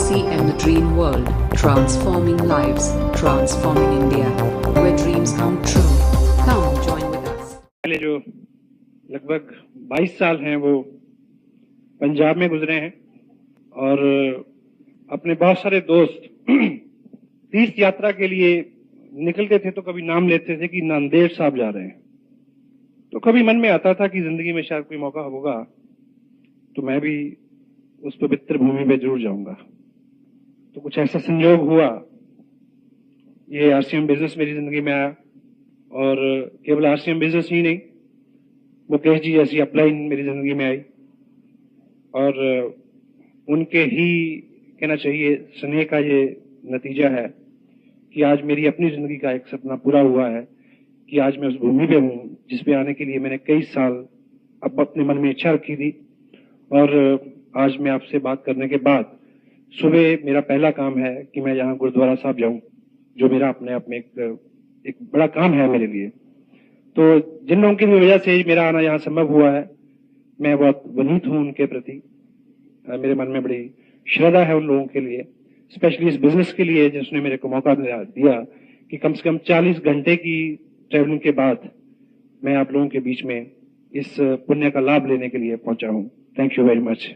RCM The Dream World, transforming lives, transforming India, where dreams come true. Come join with us. पहले जो लगभग 22 साल हैं वो पंजाब में गुजरे हैं और अपने बहुत सारे दोस्त तीर्थ यात्रा के लिए निकलते थे तो कभी नाम लेते थे कि नांदेड़ साहब जा रहे हैं। तो कभी मन में आता था कि जिंदगी में शायद कोई मौका होगा तो मैं भी उस पवित्र भूमि पे जरूर जाऊंगा। तो कुछ ऐसा संयोग हुआ, ये आरसीएम बिजनेस मेरी जिंदगी में आया और केवल आरसीएम बिजनेस ही नहीं, मुकेश जी जैसी अपलाइन मेरी जिंदगी में आई और उनके ही कहना चाहिए स्नेह का ये नतीजा है कि आज मेरी अपनी जिंदगी का एक सपना पूरा हुआ है कि आज मैं उस भूमि पे हूँ जिस पे आने के लिए मैंने कई साल अब अपने मन में इच्छा रखी थी। और आज मैं आपसे बात करने के बाद सुबह मेरा पहला काम है कि मैं यहाँ गुरुद्वारा साहब जाऊं, जो मेरा अपने आप में एक बड़ा काम है मेरे लिए। तो जिन लोगों की वजह से मेरा आना यहाँ संभव हुआ है, मैं बहुत वनीत हूँ उनके प्रति। मेरे मन में बड़ी श्रद्धा है उन लोगों के लिए, स्पेशली इस बिजनेस के लिए जिसने मेरे को मौका दिया कि कम से कम 40 घंटे की ट्रेवलिंग के बाद मैं आप लोगों के बीच में इस पुण्य का लाभ लेने के लिए पहुंचा हूं। Thank you very much.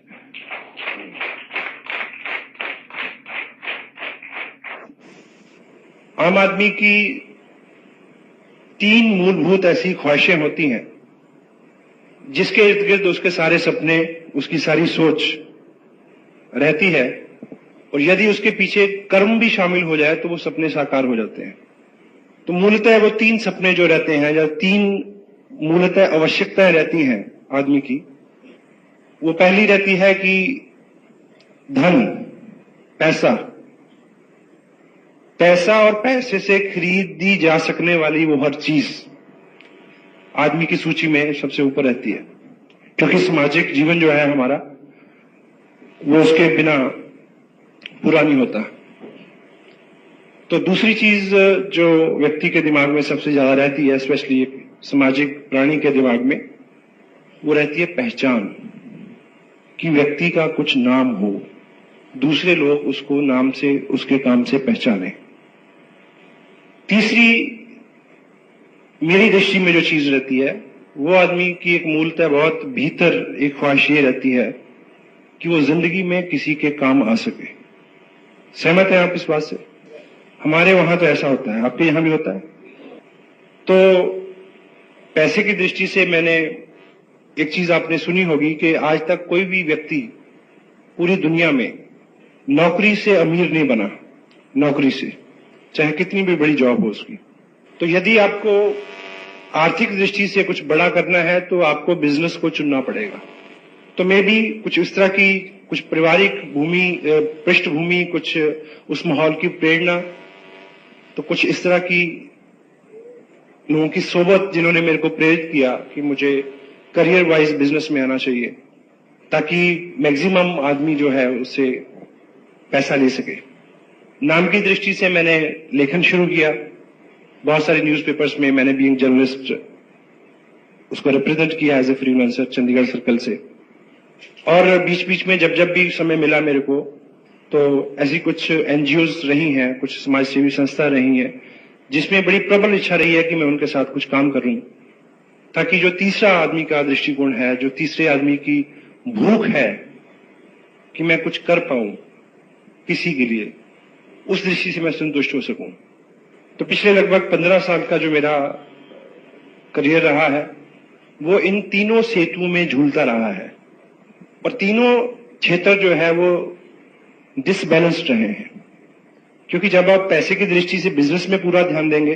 आम आदमी की 3 मूलभूत ऐसी ख्वाहिशें होती हैं जिसके इर्द गिर्द उसके सारे सपने, उसकी सारी सोच रहती है और यदि उसके पीछे कर्म भी शामिल हो जाए तो वो सपने साकार हो जाते हैं। तो मूलतः वो 3 सपने जो रहते हैं या 3 मूलतः आवश्यकताएं रहती हैं आदमी की, वो पहली रहती है कि धन, पैसा और पैसे से खरीदी जा सकने वाली वो हर चीज आदमी की सूची में सबसे ऊपर रहती है, क्योंकि सामाजिक जीवन जो है हमारा वो उसके बिना पूरा नहीं होता। तो दूसरी चीज जो व्यक्ति के दिमाग में सबसे ज्यादा रहती है, स्पेशली एक सामाजिक प्राणी के दिमाग में, वो रहती है पहचान, कि व्यक्ति का कुछ नाम हो, दूसरे लोग उसको नाम से, उसके काम से पहचाने। तीसरी मेरी दृष्टि में जो चीज रहती है वो आदमी की एक मूलतः बहुत भीतर एक ख्वाहिश ये रहती है कि वो जिंदगी में किसी के काम आ सके। सहमत हैं आप इस बात से? हमारे वहां तो ऐसा होता है, आपके यहां भी होता है। तो पैसे की दृष्टि से मैंने एक चीज आपने सुनी होगी कि आज तक कोई भी व्यक्ति पूरी दुनिया में नौकरी से अमीर नहीं बना, नौकरी से, चाहे कितनी भी बड़ी जॉब हो उसकी। तो यदि आपको आर्थिक दृष्टि से कुछ बड़ा करना है तो आपको बिजनेस को चुनना पड़ेगा। तो मैं भी कुछ इस तरह की, कुछ पारिवारिक पृष्ठभूमि, कुछ उस माहौल की प्रेरणा, तो कुछ इस तरह की लोगों की सोबत जिन्होंने मेरे को प्रेरित किया कि मुझे करियर वाइज बिजनेस में आना चाहिए ताकि मैक्सिमम आदमी जो है उससे पैसा ले सके। नाम की दृष्टि से मैंने लेखन शुरू किया, बहुत सारे न्यूज़पेपर्स में मैंने बीइंग जर्नलिस्ट उसको रिप्रेजेंट किया as a freelancer Chandigarh circle से। और बीच बीच में जब भी समय मिला मेरे को तो ऐसी कुछ एनजीओज रही हैं, कुछ समाज सेवी संस्था रही हैं जिसमें बड़ी प्रबल इच्छा रही है कि मैं उनके साथ कुछ काम करूं, ताकि जो तीसरा आदमी का दृष्टिकोण है, जो तीसरे आदमी की भूख है कि मैं कुछ कर पाऊं किसी के लिए, उस दृष्टि से मैं संतुष्ट हो सकूं। तो पिछले लगभग 15 साल का जो मेरा करियर रहा है वो इन तीनों सेतुओं में झूलता रहा है और तीनों क्षेत्र जो है वो डिसबैलेंस्ड रहे हैं, क्योंकि जब आप पैसे की दृष्टि से बिजनेस में पूरा ध्यान देंगे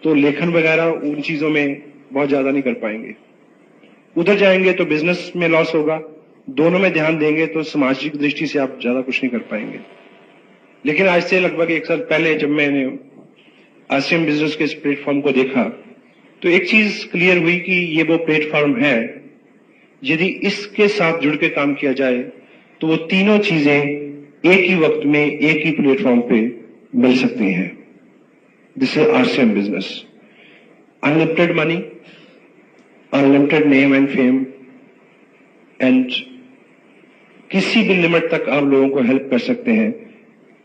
तो लेखन वगैरह उन चीजों में बहुत ज्यादा नहीं कर पाएंगे। उधर जाएंगे तो बिजनेस में लॉस होगा, दोनों में ध्यान देंगे तो सामाजिक दृष्टि से आप ज्यादा कुछ नहीं कर पाएंगे। लेकिन आज से लगभग 1 साल पहले जब मैंने आरसीएम बिजनेस के इस प्लेटफॉर्म को देखा तो एक चीज क्लियर हुई कि ये वो प्लेटफॉर्म है, यदि इसके साथ जुड़ के काम किया जाए तो वो तीनों चीजें एक ही वक्त में एक ही प्लेटफॉर्म पे मिल सकती हैं। This is RCM business, unlimited money, unlimited name and fame, and किसी भी लिमिट तक आप लोगों को हेल्प कर सकते हैं,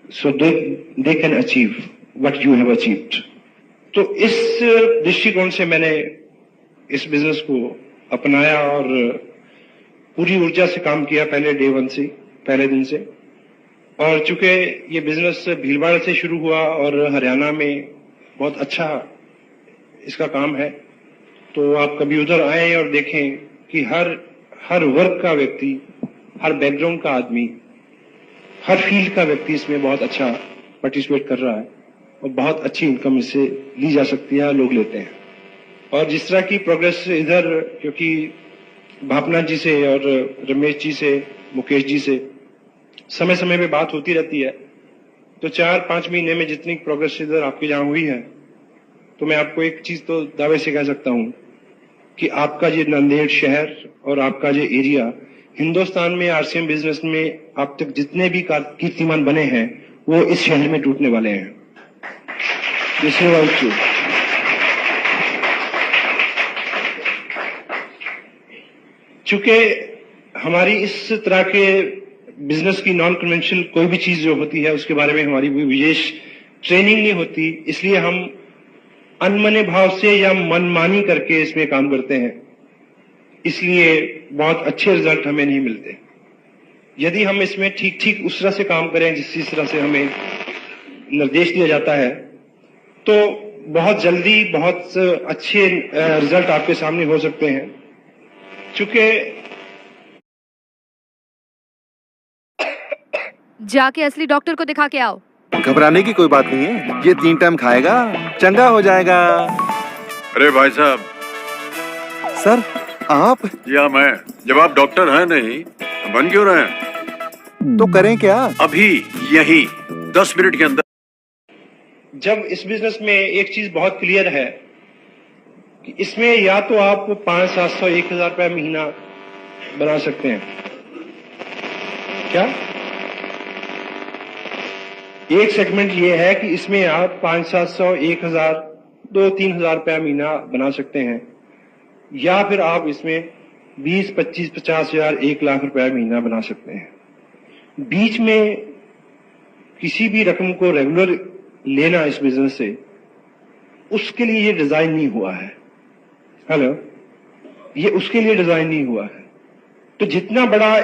so they can achieve what you have achieved. तो इस दृष्टिकोण से मैंने इस बिजनेस को अपनाया और पूरी ऊर्जा से काम किया पहले डे वन से, पहले दिन से। और चूंकि ये बिजनेस भीलवाड़ा से शुरू हुआ और हरियाणा में बहुत अच्छा इसका काम है, तो आप कभी उधर आए और देखें कि हर वर्ग का व्यक्ति, हर बैकग्राउंड का आदमी, हर फील्ड का व्यक्ति इसमें बहुत अच्छा पार्टिसिपेट कर रहा है और बहुत अच्छी इनकम इससे ली जा सकती है, लोग लेते हैं। और जिस तरह की प्रोग्रेस इधर, क्योंकि भापना जी से और रमेश जी से, मुकेश जी से समय समय पे बात होती रहती है, तो 4-5 महीने में जितनी प्रोग्रेस इधर आपके यहाँ हुई है, तो मैं आपको एक चीज तो दावे से कह सकता हूं कि आपका ये नांदेड़ शहर और आपका ये एरिया हिंदुस्तान में आरसीएम बिजनेस में अब तक जितने भी कीर्तिमान बने हैं वो इस शहर में टूटने वाले हैं। This is all true. चूंकि हमारी इस तरह के बिजनेस की नॉन कन्वेंशनल कोई भी चीज जो होती है उसके बारे में हमारी कोई विशेष ट्रेनिंग नहीं होती, इसलिए हम अनमने भाव से या मनमानी करके इसमें काम करते हैं, इसलिए बहुत अच्छे रिजल्ट हमें नहीं मिलते। यदि हम इसमें ठीक उस तरह से काम करें जिस तरह से हमें निर्देश दिया जाता है, तो बहुत जल्दी बहुत अच्छे रिजल्ट आपके सामने हो सकते हैं। चूंकि जाके असली डॉक्टर को दिखा के आओ। घबराने की कोई बात नहीं है, ये 3 टाइम खाएगा, चंगा हो जाएगा। अरे भाई साहब। सर आप? या मैं, जब आप डॉक्टर हैं नहीं तो बन क्यों रहे हैं? तो करें क्या? अभी यही 10 मिनट के अंदर। जब इस बिजनेस में एक चीज बहुत क्लियर है कि इसमें या तो आप 500, 700, 1000 रुपया महीना बना सकते हैं। क्या एक सेगमेंट ये है कि इसमें आप 500, 700, 1000, 2, 3000 रुपया महीना बना सकते हैं, या फिर आप इसमें 20, 25, 50,000, 1 लाख रुपया महीना बना सकते हैं। बीच में किसी भी रकम को रेगुलर लेना इस बिजनेस से, उसके लिए ये डिजाइन नहीं हुआ है। हेलो, ये उसके लिए डिजाइन नहीं हुआ है। तो जितना बड़ा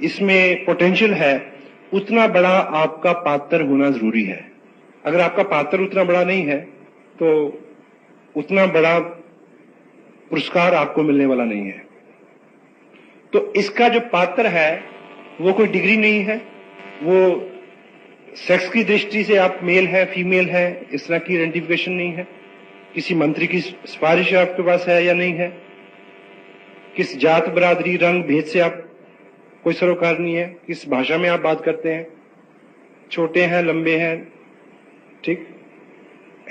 इसमें पोटेंशियल है, उतना बड़ा आपका पात्र होना जरूरी है। अगर आपका पात्र उतना बड़ा नहीं है तो उतना बड़ा पुरस्कार आपको मिलने वाला नहीं है। तो इसका जो पात्र है वो कोई डिग्री नहीं है, वो सेक्स की दृष्टि से आप मेल है, फीमेल है, इस तरह की आइडेंटिफिकेशन नहीं है। किसी मंत्री की सिफारिश आपके पास है या नहीं है, किस जात, बरादरी, रंग, भेद से आप कोई सरोकार नहीं है, किस भाषा में आप बात करते हैं, छोटे हैं, लंबे हैं, ठीक,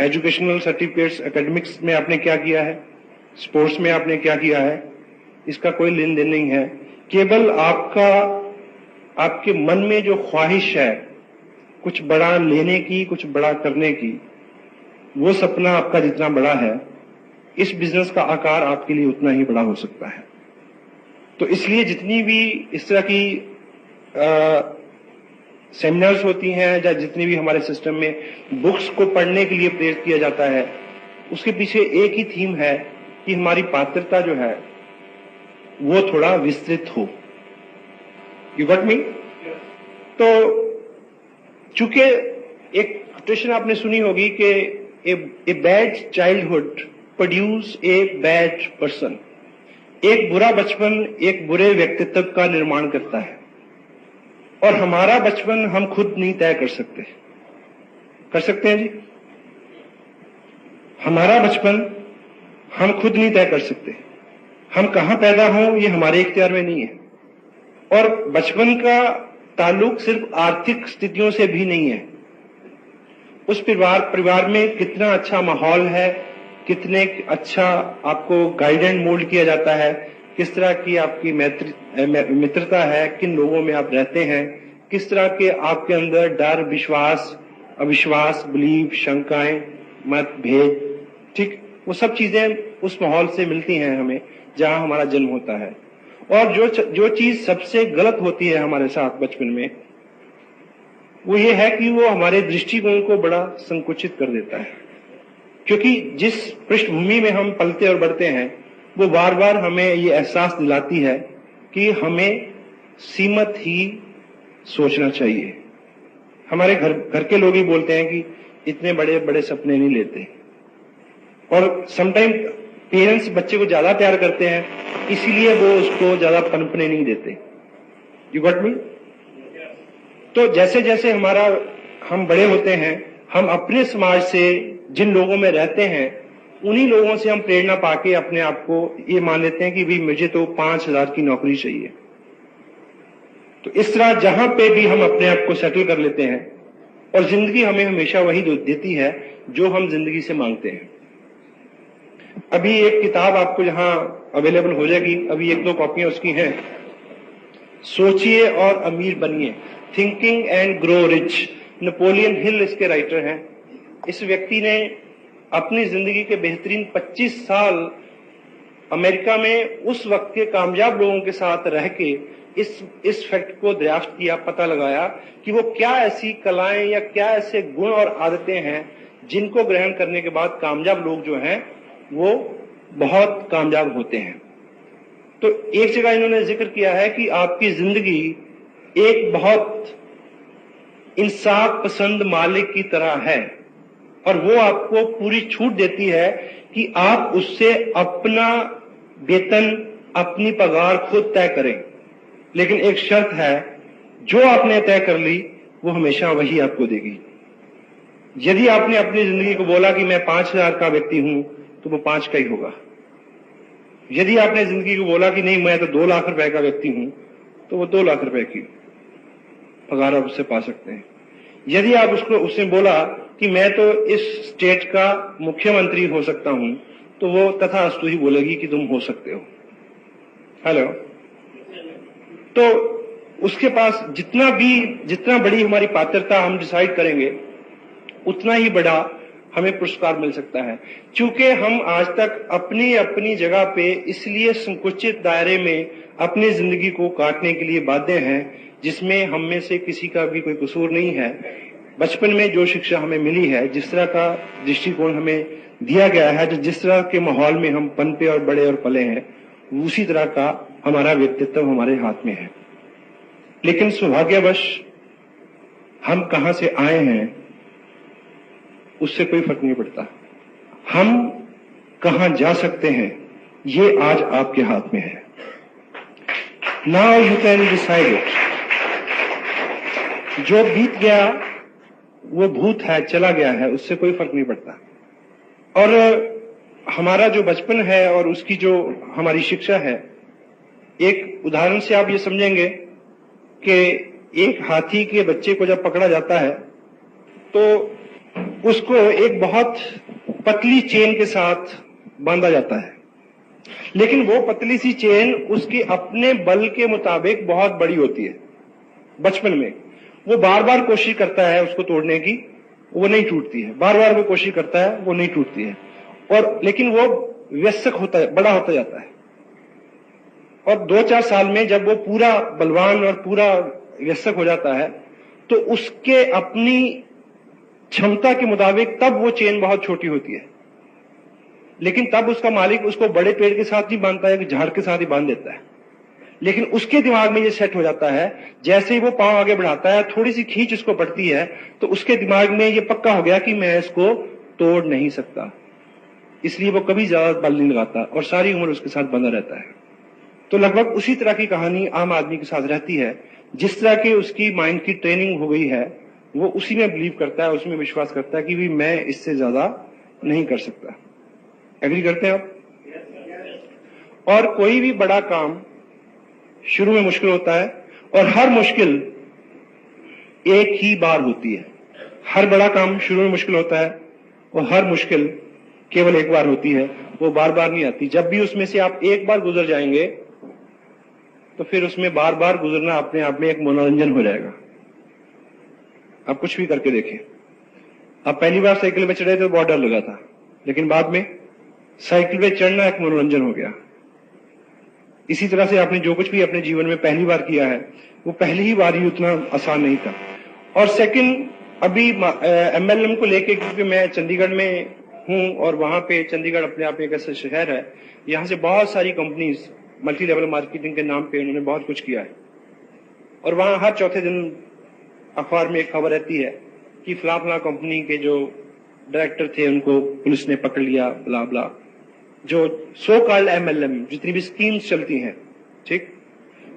एजुकेशनल सर्टिफिकेट्स, एकेडमिक्स में आपने क्या किया है, स्पोर्ट्स में आपने क्या किया है, इसका कोई लेन देन नहीं है। केवल आपके मन में जो ख्वाहिश है कुछ बड़ा लेने की, कुछ बड़ा करने की, वो सपना आपका जितना बड़ा है, इस बिजनेस का आकार आपके लिए उतना ही बड़ा हो सकता है। तो इसलिए जितनी भी इस तरह की सेमिनार्स होती हैं या जितनी भी हमारे सिस्टम में बुक्स को पढ़ने के लिए प्रेरित किया जाता है, उसके पीछे एक ही थीम है कि हमारी पात्रता जो है वो थोड़ा विस्तृत हो। You got me? तो चूंकि एक कोटेशन आपने सुनी होगी कि a bad childhood produce a bad person. एक बुरा बचपन एक बुरे व्यक्तित्व का निर्माण करता है, और हमारा बचपन हम खुद नहीं तय कर सकते। कर सकते हैं जी? हमारा बचपन हम खुद नहीं तय कर सकते। हम कहां पैदा हों ये हमारे इख्तियार में नहीं है। और बचपन का ताल्लुक सिर्फ आर्थिक स्थितियों से भी नहीं है। उस परिवार में कितना अच्छा माहौल है, कितने अच्छा आपको गाइड एंड मोल्ड किया जाता है, किस तरह की आपकी मित्रता है, किन लोगों में आप रहते हैं, किस तरह के आपके अंदर डर, विश्वास, अविश्वास, बिलीव, शंकाएं, मत, भेद, ठीक, वो सब चीजें उस माहौल से मिलती हैं हमें जहां हमारा जन्म होता है। और जो चीज सबसे गलत होती है हमारे साथ बचपन में, वो ये है कि वो हमारे दृष्टिकोण को बड़ा संकुचित कर देता है, क्योंकि जिस पृष्ठभूमि में हम पलते और बढ़ते हैं वो बार बार हमें ये एहसास दिलाती है कि हमें सीमित ही सोचना चाहिए। हमारे घर के लोग ही बोलते हैं कि इतने बड़े बड़े सपने नहीं लेते, और समटाइम पेरेंट्स बच्चे को ज्यादा प्यार करते हैं, इसीलिए वो उसको ज्यादा पनपने नहीं देते। You got me? तो जैसे जैसे हम बड़े होते हैं, हम अपने समाज से जिन लोगों में रहते हैं उन्हीं लोगों से हम प्रेरणा पाके अपने आप को ये मान लेते हैं कि भाई मुझे तो 5,000 की नौकरी चाहिए। तो इस तरह जहां पे भी हम अपने आप को सेटल कर लेते हैं, और जिंदगी हमें हमेशा वही देती है जो हम जिंदगी से मांगते हैं। अभी एक किताब आपको जहां अवेलेबल हो जाएगी, अभी 1-2 कॉपियां उसकी हैं, सोचिए और अमीर बनिए, thinking and grow rich. Napoleon Hill इसके राइटर हैं। इस व्यक्ति ने अपनी जिंदगी के बेहतरीन 25 साल अमेरिका में उस वक्त के कामयाब लोगों के साथ रह के इस फैक्ट को दरियाफ्त किया, पता लगाया कि वो क्या ऐसी कलाएं या क्या ऐसे गुण और आदतें हैं जिनको ग्रहण करने के बाद कामयाब लोग जो हैं वो बहुत कामयाब होते हैं। तो एक जगह इन्होंने जिक्र किया है कि आपकी जिंदगी एक बहुत इंसाफ पसंद मालिक की तरह है, और वो आपको पूरी छूट देती है कि आप उससे अपना वेतन, अपनी पगार खुद तय करें। लेकिन एक शर्त है, जो आपने तय कर ली वो हमेशा वही आपको देगी। यदि आपने अपनी जिंदगी को बोला कि मैं 5,000 का व्यक्ति हूं, तो वो 5 का ही होगा। यदि आपने जिंदगी को बोला कि नहीं मैं तो 2 लाख रुपए का व्यक्ति हूं, तो वो 2 लाख रुपए की पगार आप उससे पा सकते हैं। यदि आप उसने बोला कि मैं तो इस स्टेट का मुख्यमंत्री हो सकता हूं, तो वो तथास्तु ही बोलेगी कि तुम हो सकते हो। हेलो? तो उसके पास जितना बड़ी हमारी पात्रता हम डिसाइड करेंगे, उतना ही बड़ा हमें पुरस्कार मिल सकता है। चूंकि हम आज तक अपनी अपनी जगह पे इसलिए संकुचित दायरे में अपनी जिंदगी को काटने के लिए बाध्य हैं, जिसमें हम में से किसी का भी कोई कसूर नहीं है। बचपन में जो शिक्षा हमें मिली है, जिस तरह का दृष्टिकोण हमें दिया गया है, जिस तरह के माहौल में हम पनपे और बड़े और पले हैं, उसी तरह का हमारा व्यक्तित्व हमारे हाथ में है। लेकिन सौभाग्यवश हम कहां से आए हैं उससे कोई फर्क नहीं पड़ता। हम कहां जा सकते हैं ये आज आपके हाथ में है। Now you can decide it. जो बीत गया वो भूत है, चला गया है, उससे कोई फर्क नहीं पड़ता। और हमारा जो बचपन है और उसकी जो हमारी शिक्षा है, एक उदाहरण से आप ये समझेंगे कि एक हाथी के बच्चे को जब पकड़ा जाता है तो उसको एक बहुत पतली चेन के साथ बांधा जाता है, लेकिन वो पतली सी चेन उसके अपने बल के मुताबिक बहुत बड़ी होती है। बचपन में वो बार बार कोशिश करता है उसको तोड़ने की, वो नहीं टूटती है। बार बार वो कोशिश करता है, वो नहीं टूटती है, और लेकिन वो व्यस्क होता है, बड़ा होता जाता है। और 2-4 साल में जब वो पूरा बलवान और पूरा व्यस्क हो जाता है, तो उसके अपनी क्षमता के मुताबिक तब वो चेन बहुत छोटी होती है। लेकिन तब उसका मालिक उसको बड़े पेड़ के साथ नहीं बांधता है कि झाड़ के साथ ही बांध देता है। लेकिन उसके दिमाग में ये सेट हो जाता है, जैसे ही वो पांव आगे बढ़ाता है, थोड़ी सी खींच उसको पड़ती है, तो उसके दिमाग में ये पक्का हो गया कि मैं इसको तोड़ नहीं सकता। इसलिए वो कभी ज्यादा बल नहीं लगाता और सारी उम्र उसके साथ बंधा रहता है। तो लगभग उसी तरह की कहानी आम आदमी के साथ रहती है। जिस तरह की उसकी माइंड की ट्रेनिंग हो गई है, वो उसी में बिलीव करता है, उसमें विश्वास करता है कि भी मैं इससे ज्यादा नहीं कर सकता। एग्री करते हैं आप? और कोई भी बड़ा काम शुरू में मुश्किल होता है, और हर मुश्किल एक ही बार होती है। हर बड़ा काम शुरू में मुश्किल होता है, और हर मुश्किल केवल एक बार होती है, वो बार बार नहीं आती। जब भी उसमें से आप एक बार गुजर जाएंगे, तो फिर उसमें बार बार गुजरना अपने आप में एक मनोरंजन हो जाएगा। आप कुछ भी करके देखें। आप पहली बार साइकिल पे चढ़े तो बहुत डर लगा था, लेकिन बाद में साइकिल पे चढ़ना एक मनोरंजन हो गया। इसी तरह से आपने जो कुछ भी अपने जीवन में पहली बार किया है वो पहली ही बार ही उतना आसान नहीं था। और सेकंड, अभी एमएलएम को लेके, क्योंकि मैं चंडीगढ़ में हूं और वहां पे चंडीगढ़ अपने आप में एक ऐसा शहर है, यहाँ से बहुत सारी कंपनीज मल्टी लेवल मार्केटिंग के नाम पे उन्होंने बहुत कुछ किया है। और वहां हर चौथे दिन अखबार में एक खबर रहती है कि फला फला कंपनी के जो डायरेक्टर थे उनको पुलिस ने पकड़ लिया, ब्ला ब्ला। जो सो कॉल्ड एमएलएम, जितनी भी स्कीम्स चलती हैं, ठीक।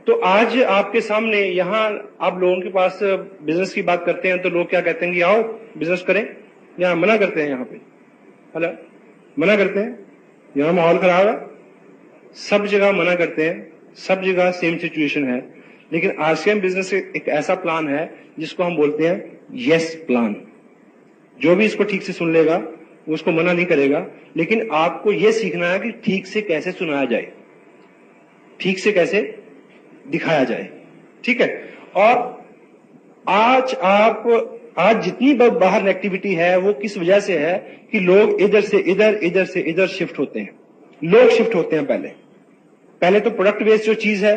तो आज आपके सामने यहाँ आप लोगों के पास बिजनेस की बात करते हैं तो लोग क्या कहते हैं कि आओ बिजनेस करें, यहाँ मना करते हैं, यहाँ पे हेलो मना करते हैं, यहाँ माहौल खराब है, सब जगह मना करते हैं, सब जगह सेम सिचुएशन है। लेकिन आरसीएम बिजनेस एक ऐसा प्लान है जिसको हम बोलते हैं यस प्लान। जो भी इसको ठीक से सुन लेगा वो उसको मना नहीं करेगा, लेकिन आपको यह सीखना है कि ठीक से कैसे सुनाया जाए, ठीक से कैसे दिखाया जाए, ठीक है। और आज जितनी बाहर एक्टिविटी है वो किस वजह से है कि लोग इधर से इधर शिफ्ट होते हैं, लोग शिफ्ट होते हैं। पहले तो प्रोडक्ट बेस्ड जो चीज है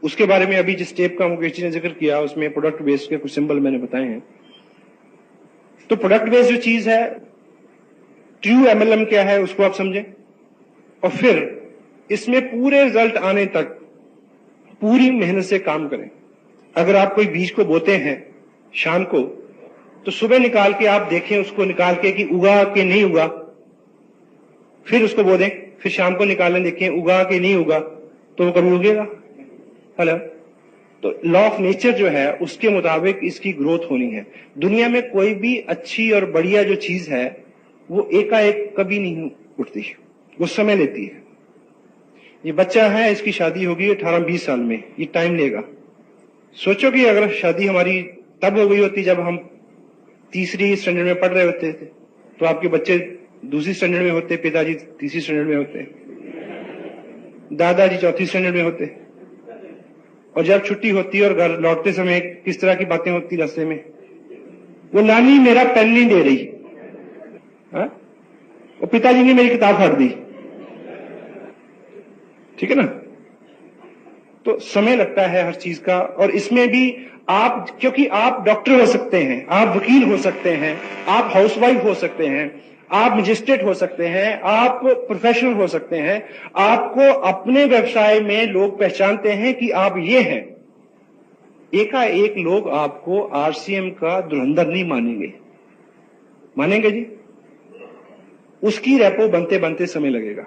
उसके बारे में अभी जिस टेप का मुकेश जी ने जिक्र किया उसमें प्रोडक्ट बेस्ड के कुछ सिंबल मैंने बताए हैं। तो प्रोडक्ट बेस्ड जो चीज है, ट्रू एमएलएम क्या है उसको आप समझें, और फिर इसमें पूरे रिजल्ट आने तक पूरी मेहनत से काम करें। अगर आप कोई बीज को बोते हैं शाम को, तो सुबह निकाल के आप देखें उसको, निकाल के कि उगा के नहीं उगा, फिर उसको बो दें, फिर शाम को निकालें, देखें उगा के नहीं उगा, तो वो कभी उगेगा। हेलो, तो लॉ ऑफ नेचर जो है उसके मुताबिक इसकी ग्रोथ होनी है। दुनिया में कोई भी अच्छी और बढ़िया जो चीज है वो एकाएक कभी नहीं उठती, वो समय लेती है। ये बच्चा है, इसकी शादी होगी 18-20 साल में, ये टाइम लेगा। सोचो कि अगर शादी हमारी तब हो गई होती जब हम तीसरी स्टैंडर्ड में पढ़ रहे होते थे, तो आपके बच्चे दूसरी स्टैंडर्ड में होते, पिताजी तीसरी स्टैंडर्ड में होते, दादाजी चौथी स्टैंडर्ड में होते। और जब छुट्टी होती और घर लौटते समय किस तरह की बातें होती रास्ते में, वो नानी मेरा पेन नहीं दे रही, और पिताजी ने मेरी किताब फाड़ दी, ठीक है ना। तो समय लगता है हर चीज का। और इसमें भी आप, क्योंकि आप डॉक्टर हो सकते हैं, आप वकील हो सकते हैं, आप हाउसवाइफ हो सकते हैं, आप मजिस्ट्रेट हो सकते हैं, आप प्रोफेशनल हो सकते हैं, आपको अपने व्यवसाय में लोग पहचानते हैं कि आप ये हैं। एकाएक लोग आपको आरसीएम का धुरंधर नहीं मानेंगे, मानेंगे जी? उसकी रेपो बनते बनते समय लगेगा।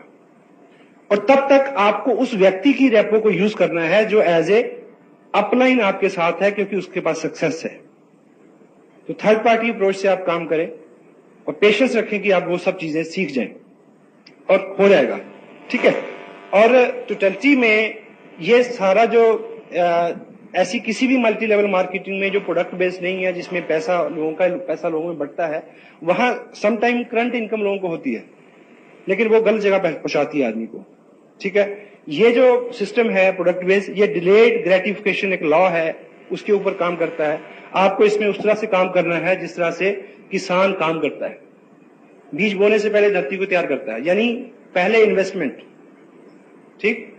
और तब तक आपको उस व्यक्ति की रेपो को यूज करना है जो एज ए अपलाइन आपके साथ है, क्योंकि उसके पास सक्सेस है। तो थर्ड पार्टी अप्रोच से आप काम करें और पेशेंस रखें कि आप वो सब चीजें सीख जाएं और हो जाएगा, ठीक है। और टोटलिटी में ये सारा जो ऐसी किसी भी मल्टी लेवल मार्केटिंग में जो प्रोडक्ट बेस्ड नहीं है, जिसमें पैसा लोगों में बढ़ता है, वहां सम टाइम करंट इनकम लोगों को होती है, लेकिन वो गलत जगह पहुंचाती है आदमी को, ठीक है। ये जो सिस्टम है प्रोडक्ट बेस्ड, ये डिलेड ग्रेटिफिकेशन एक लॉ है, उसके ऊपर काम करता है। आपको इसमें उस तरह से काम करना है जिस तरह से किसान काम करता है। बीज बोने से पहले धरती को तैयार करता है, यानी पहले इन्वेस्टमेंट, ठीक,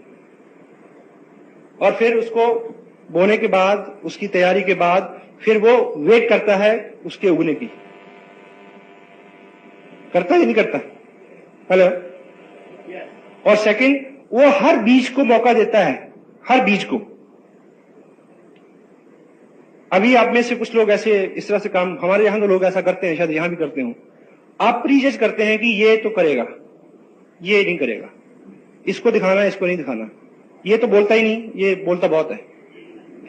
और फिर उसको बोने के बाद, उसकी तैयारी के बाद, फिर वो वेट करता है उसके उगने की। करता है नहीं करता? हेलो। और सेकंड, वो हर बीज को मौका देता है, हर बीज को। अभी आप में से कुछ लोग ऐसे इस तरह से काम, हमारे यहां तो लोग ऐसा करते हैं, शायद यहां भी करते हो, आप प्रीजज करते हैं कि ये तो करेगा, ये नहीं करेगा, इसको दिखाना, इसको नहीं दिखाना, ये तो बोलता ही नहीं, ये बोलता बहुत है,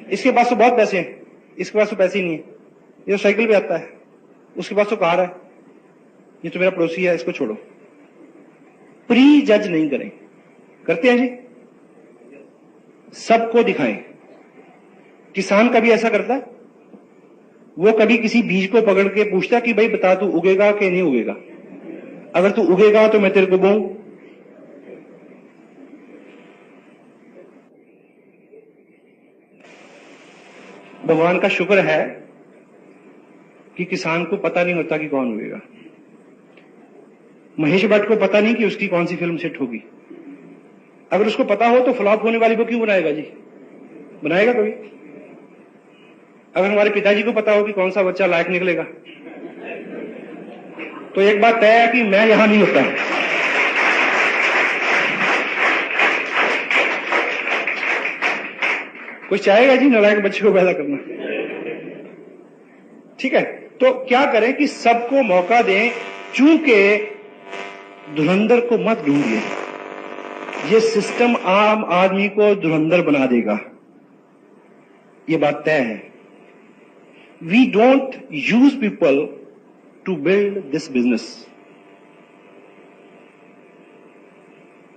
इसके पास तो बहुत पैसे हैं, इसके पास तो पैसे ही नहीं है, ये तो साइकिल पे आता है, उसके पास तो कार है, ये तो मेरा पड़ोसी है, इसको छोड़ो। प्री जज नहीं करें। करते हैं जी? सबको दिखाएं। किसान कभी ऐसा करता है? वो कभी किसी बीज को पकड़ के पूछता कि भाई बता तू उगेगा कि नहीं उगेगा, अगर तू उगेगा तो मैं तेरे को बोऊं। भगवान का शुक्र है कि किसान को पता नहीं होता कि कौन उगेगा। महेश भट्ट को पता नहीं कि उसकी कौन सी फिल्म सेट होगी, अगर उसको पता हो तो फ्लॉप होने वाली को क्यों बनाएगा जी? बनाएगा कभी? अगर हमारे पिताजी को पता हो कि कौन सा बच्चा लायक निकलेगा, तो एक बात तय है कि मैं यहां नहीं होता। कोई चाहेगा जी नालायक बच्चे को पैदा करना? ठीक है, तो क्या करें कि सबको मौका दें, चूंकि धुरंधर को मत ढूंढिए। ये सिस्टम आम आदमी को धुरंधर बना देगा, ये बात तय है। We don't use people to build this business.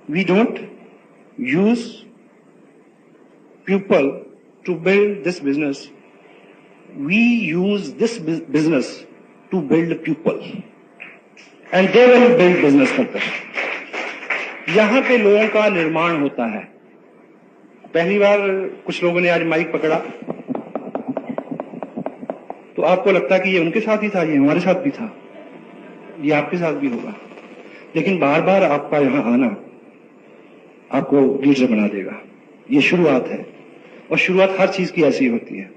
We don't use people to build this business. We use this business to build people and they will build business further. यहां पे लोगों का निर्माण होता है। पहली बार कुछ लोगों ने आज माइक पकड़ा तो आपको लगता है कि ये उनके साथ ही था, ये हमारे साथ भी था, ये आपके साथ भी होगा, लेकिन बार बार आपका यहां आना आपको लीडर बना देगा। ये शुरुआत है और शुरुआत हर चीज की ऐसी होती है,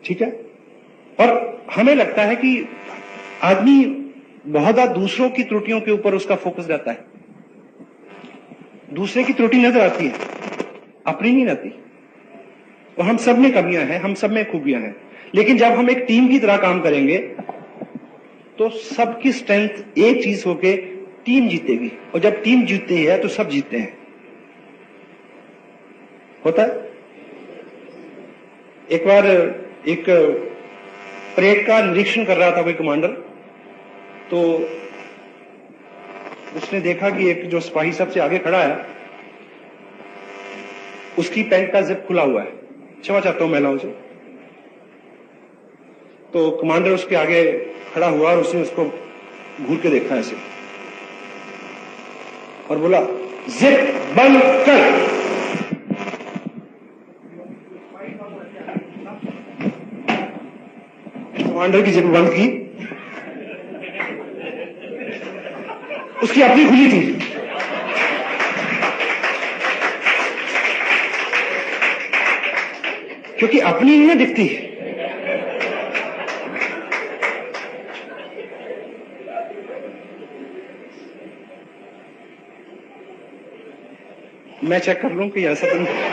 ठीक है। और हमें लगता है कि आदमी बहुत ज्यादा दूसरों की त्रुटियों के ऊपर उसका फोकस रहता है। दूसरे की त्रुटि नजर आती है, अपनी नहीं आती। और हम सब में कमियां हैं, हम सब में खूबियां हैं, लेकिन जब हम एक टीम की तरह काम करेंगे तो सबकी स्ट्रेंथ एक चीज होके टीम जीतेगी, और जब टीम जीतती है तो सब जीतते हैं। होता है। एक बार एक परेड का निरीक्षण कर रहा था कोई कमांडर, तो उसने देखा कि एक जो सिपाही सबसे आगे खड़ा है उसकी पैंट का जिप खुला हुआ है। क्षमा चाहता हूं महिलाओं से। तो कमांडर उसके आगे खड़ा हुआ और उसने उसको घूर के देखा ऐसे और बोला, जिप बंद कर। कमांडर की जिप बंद की, उसकी अपनी खुली थी। क्योंकि अपनी नहीं ना दिखती। मैं चेक कर लूं कि ऐसा तो नहीं।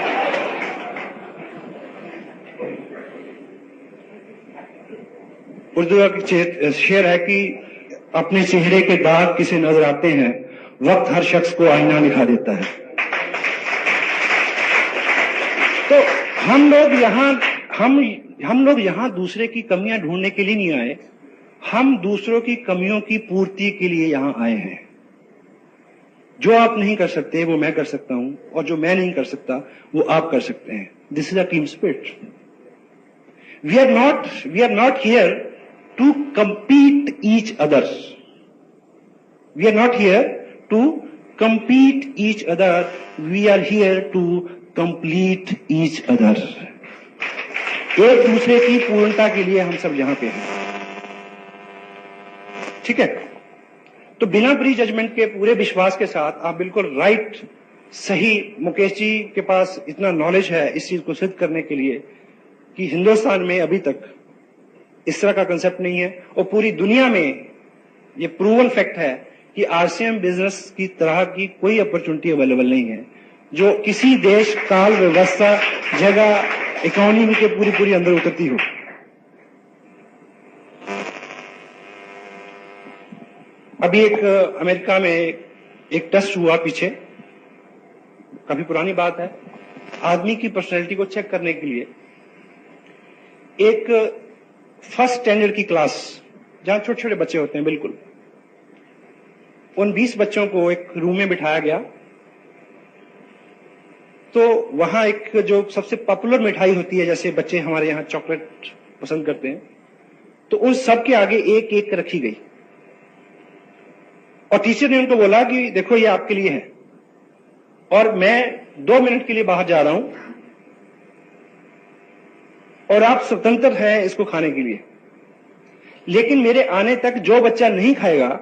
उर्दू का शेर है कि अपने चेहरे के दाग किसे नजर आते हैं, वक्त हर शख्स को आईना दिखा देता है। तो हम लोग यहां दूसरे की कमियां ढूंढने के लिए नहीं आए, हम दूसरों की कमियों की पूर्ति के लिए यहां आए हैं। जो आप नहीं कर सकते वो मैं कर सकता हूं, और जो मैं नहीं कर सकता वो आप कर सकते हैं। This is a team spirit. We are not here to compete each other. We are not here to compete each other. We are here to complete each other. एक दूसरे की पूर्णता के लिए हम सब यहां पे हैं, ठीक है। तो बिना प्री जजमेंट के, पूरे विश्वास के साथ आप बिल्कुल राइट, सही, मुकेश जी के पास इतना नॉलेज है इस चीज को सिद्ध करने के लिए कि हिंदुस्तान में अभी तक इस तरह का कंसेप्ट नहीं है, और पूरी दुनिया में ये प्रूवन फैक्ट है कि आरसीएम बिजनेस की तरह की कोई अपॉर्चुनिटी अवेलेबल नहीं है जो किसी देश, काल, व्यवस्था, जगह, इकोनॉमी के पूरी अंदर उतरती हो। अभी एक अमेरिका में एक टेस्ट हुआ पीछे, काफी पुरानी बात है, आदमी की पर्सनैलिटी को चेक करने के लिए एक फर्स्ट स्टैंडर्ड की क्लास, जहां छोटे छोटे बच्चे होते हैं बिल्कुल, उन 20 बच्चों को एक रूम में बिठाया गया। तो वहां एक जो सबसे पॉपुलर मिठाई होती है, जैसे बच्चे हमारे यहां चॉकलेट पसंद करते हैं, तो उन सब के आगे एक एक रखी गई, और टीचर ने उनको बोला कि देखो ये आपके लिए है, और मैं 2 मिनट के लिए बाहर जा रहा हूं और आप स्वतंत्र हैं इसको खाने के लिए, लेकिन मेरे आने तक जो बच्चा नहीं खाएगा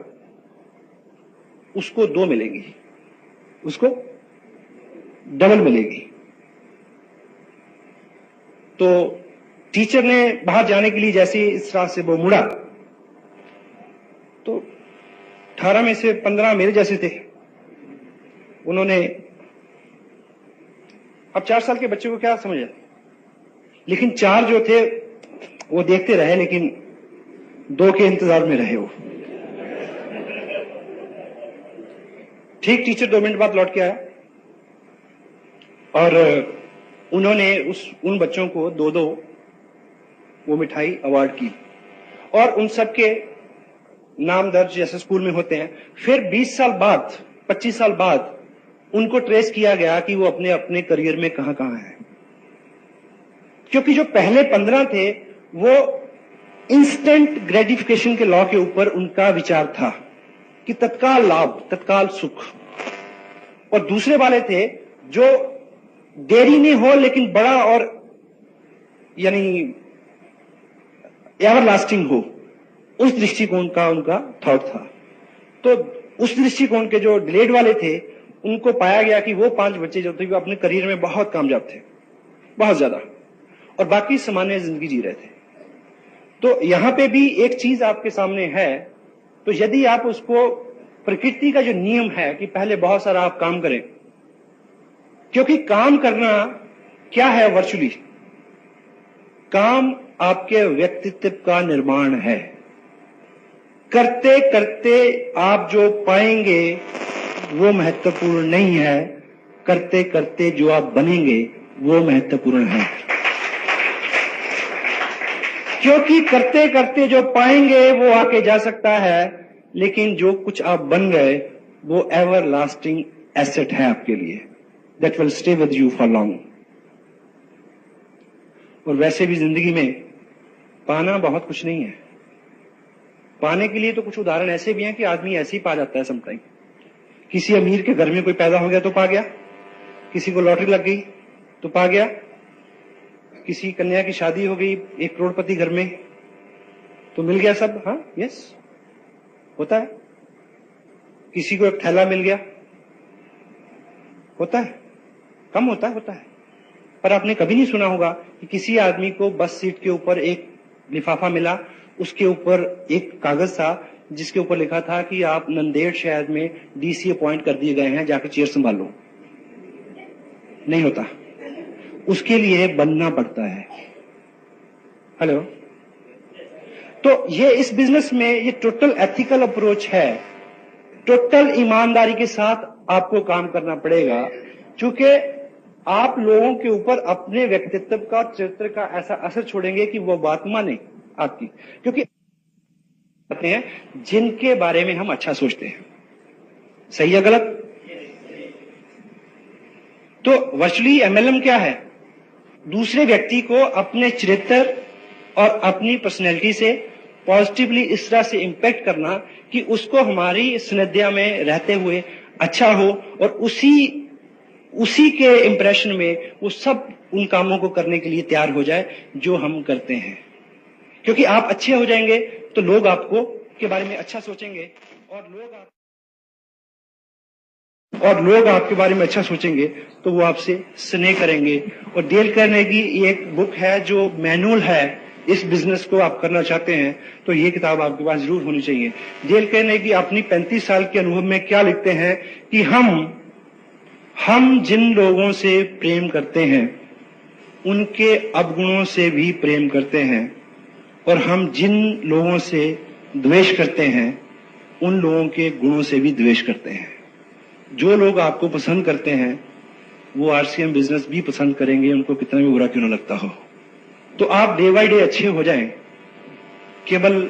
उसको 2 मिलेंगी, उसको डबल मिलेगी। तो टीचर ने बाहर जाने के लिए जैसे इस तरह से वो मुड़ा तो 18 में से 15 मेरे जैसे थे। उन्होंने, अब 4 साल के बच्चे को क्या समझ आती, लेकिन 4 जो थे वो देखते रहे, लेकिन 2 के इंतजार में रहे वो। ठीक टीचर 2 मिनट बाद लौट के आया और उन्होंने उन बच्चों को 2-2 वो मिठाई अवार्ड की और उन सब के नाम दर्ज जैसे स्कूल में होते हैं। फिर 20 साल बाद, 25 साल बाद उनको ट्रेस किया गया कि वो अपने अपने करियर में कहां कहां है, क्योंकि जो पहले 15 थे वो इंस्टेंट ग्रेटिफिकेशन के लॉ के ऊपर उनका विचार था कि तत्काल लाभ, तत्काल सुख। और दूसरे वाले थे जो देरी नहीं हो लेकिन बड़ा और यानी एवर लास्टिंग हो, उस दृष्टिकोण का उनका थॉट था। तो उस दृष्टिकोण के जो डिलेड वाले थे उनको पाया गया कि वो 5 बच्चे जो थे वो अपने करियर में बहुत कामयाब थे, बहुत ज्यादा, और बाकी सामान्य जिंदगी जी रहे थे। तो यहां पे भी एक चीज आपके सामने है, तो यदि आप उसको, प्रकृति का जो नियम है कि पहले बहुत सारा आप काम करें, क्योंकि काम करना क्या है वर्चुअली, काम आपके व्यक्तित्व का निर्माण है। करते करते आप जो पाएंगे वो महत्वपूर्ण नहीं है, करते करते जो आप बनेंगे वो महत्वपूर्ण है। क्योंकि करते करते जो पाएंगे वो आके जा सकता है, लेकिन जो कुछ आप बन गए वो एवर लास्टिंग एसेट है आपके लिए, that will stay with you for long. और वैसे भी जिंदगी में पाना बहुत कुछ नहीं है। पाने के लिए तो कुछ उदाहरण ऐसे भी हैं कि आदमी ऐसे ही पा जाता है समटाइम। किसी अमीर के घर में कोई पैदा हो गया तो पा गया, किसी को लॉटरी लग गई तो पा गया, किसी कन्या की शादी हो गई 1 करोड़पति घर में तो मिल गया सब। हाँ, यस, होता है। किसी को एक थैला मिल गया, होता है, कम होता है। पर आपने कभी नहीं सुना होगा कि किसी आदमी को बस सीट के ऊपर एक लिफाफा मिला, उसके ऊपर एक कागज था जिसके ऊपर लिखा था कि आप नंदेड़ शहर में डीसी अपॉइंट कर दिए गए हैं, जाके चेयर संभालो। नहीं होता, उसके लिए बनना पड़ता है। हेलो। तो ये इस बिजनेस में ये टोटल एथिकल अप्रोच है, टोटल ईमानदारी के साथ आपको काम करना पड़ेगा, क्योंकि आप लोगों के ऊपर अपने व्यक्तित्व का, चरित्र का ऐसा असर छोड़ेंगे कि वो बात माने आपकी, क्योंकि आते हैं जिनके बारे में हम अच्छा सोचते हैं। सही है गलत? तो वर्चुअली एमएलएम क्या है? दूसरे व्यक्ति को अपने चरित्र और अपनी पर्सनैलिटी से पॉजिटिवली इस तरह से इंपैक्ट करना कि उसको हमारी सानिध्य में रहते हुए अच्छा हो, और उसी के इंप्रेशन में वो सब उन कामों को करने के लिए तैयार हो जाए जो हम करते हैं। क्योंकि आप अच्छे हो जाएंगे तो लोग आपको के बारे में अच्छा सोचेंगे, और लोग आपके बारे में अच्छा सोचेंगे तो वो आपसे स्नेह करेंगे। और डेल कार्नेगी की एक बुक है जो मैनुअल है, इस बिजनेस को आप करना चाहते हैं तो ये किताब आपके पास जरूर होनी चाहिए। डेल कार्नेगी अपनी 35 साल के अनुभव में क्या लिखते हैं कि हम जिन लोगों से प्रेम करते हैं उनके अवगुणों से भी प्रेम करते हैं, और हम जिन लोगों से द्वेष करते हैं उन लोगों के गुणों से भी द्वेष करते हैं। जो लोग आपको पसंद करते हैं वो आरसीएम बिजनेस भी पसंद करेंगे, उनको कितना भी बुरा क्यों ना लगता हो। तो आप डे बाय डे अच्छे हो जाएं, केवल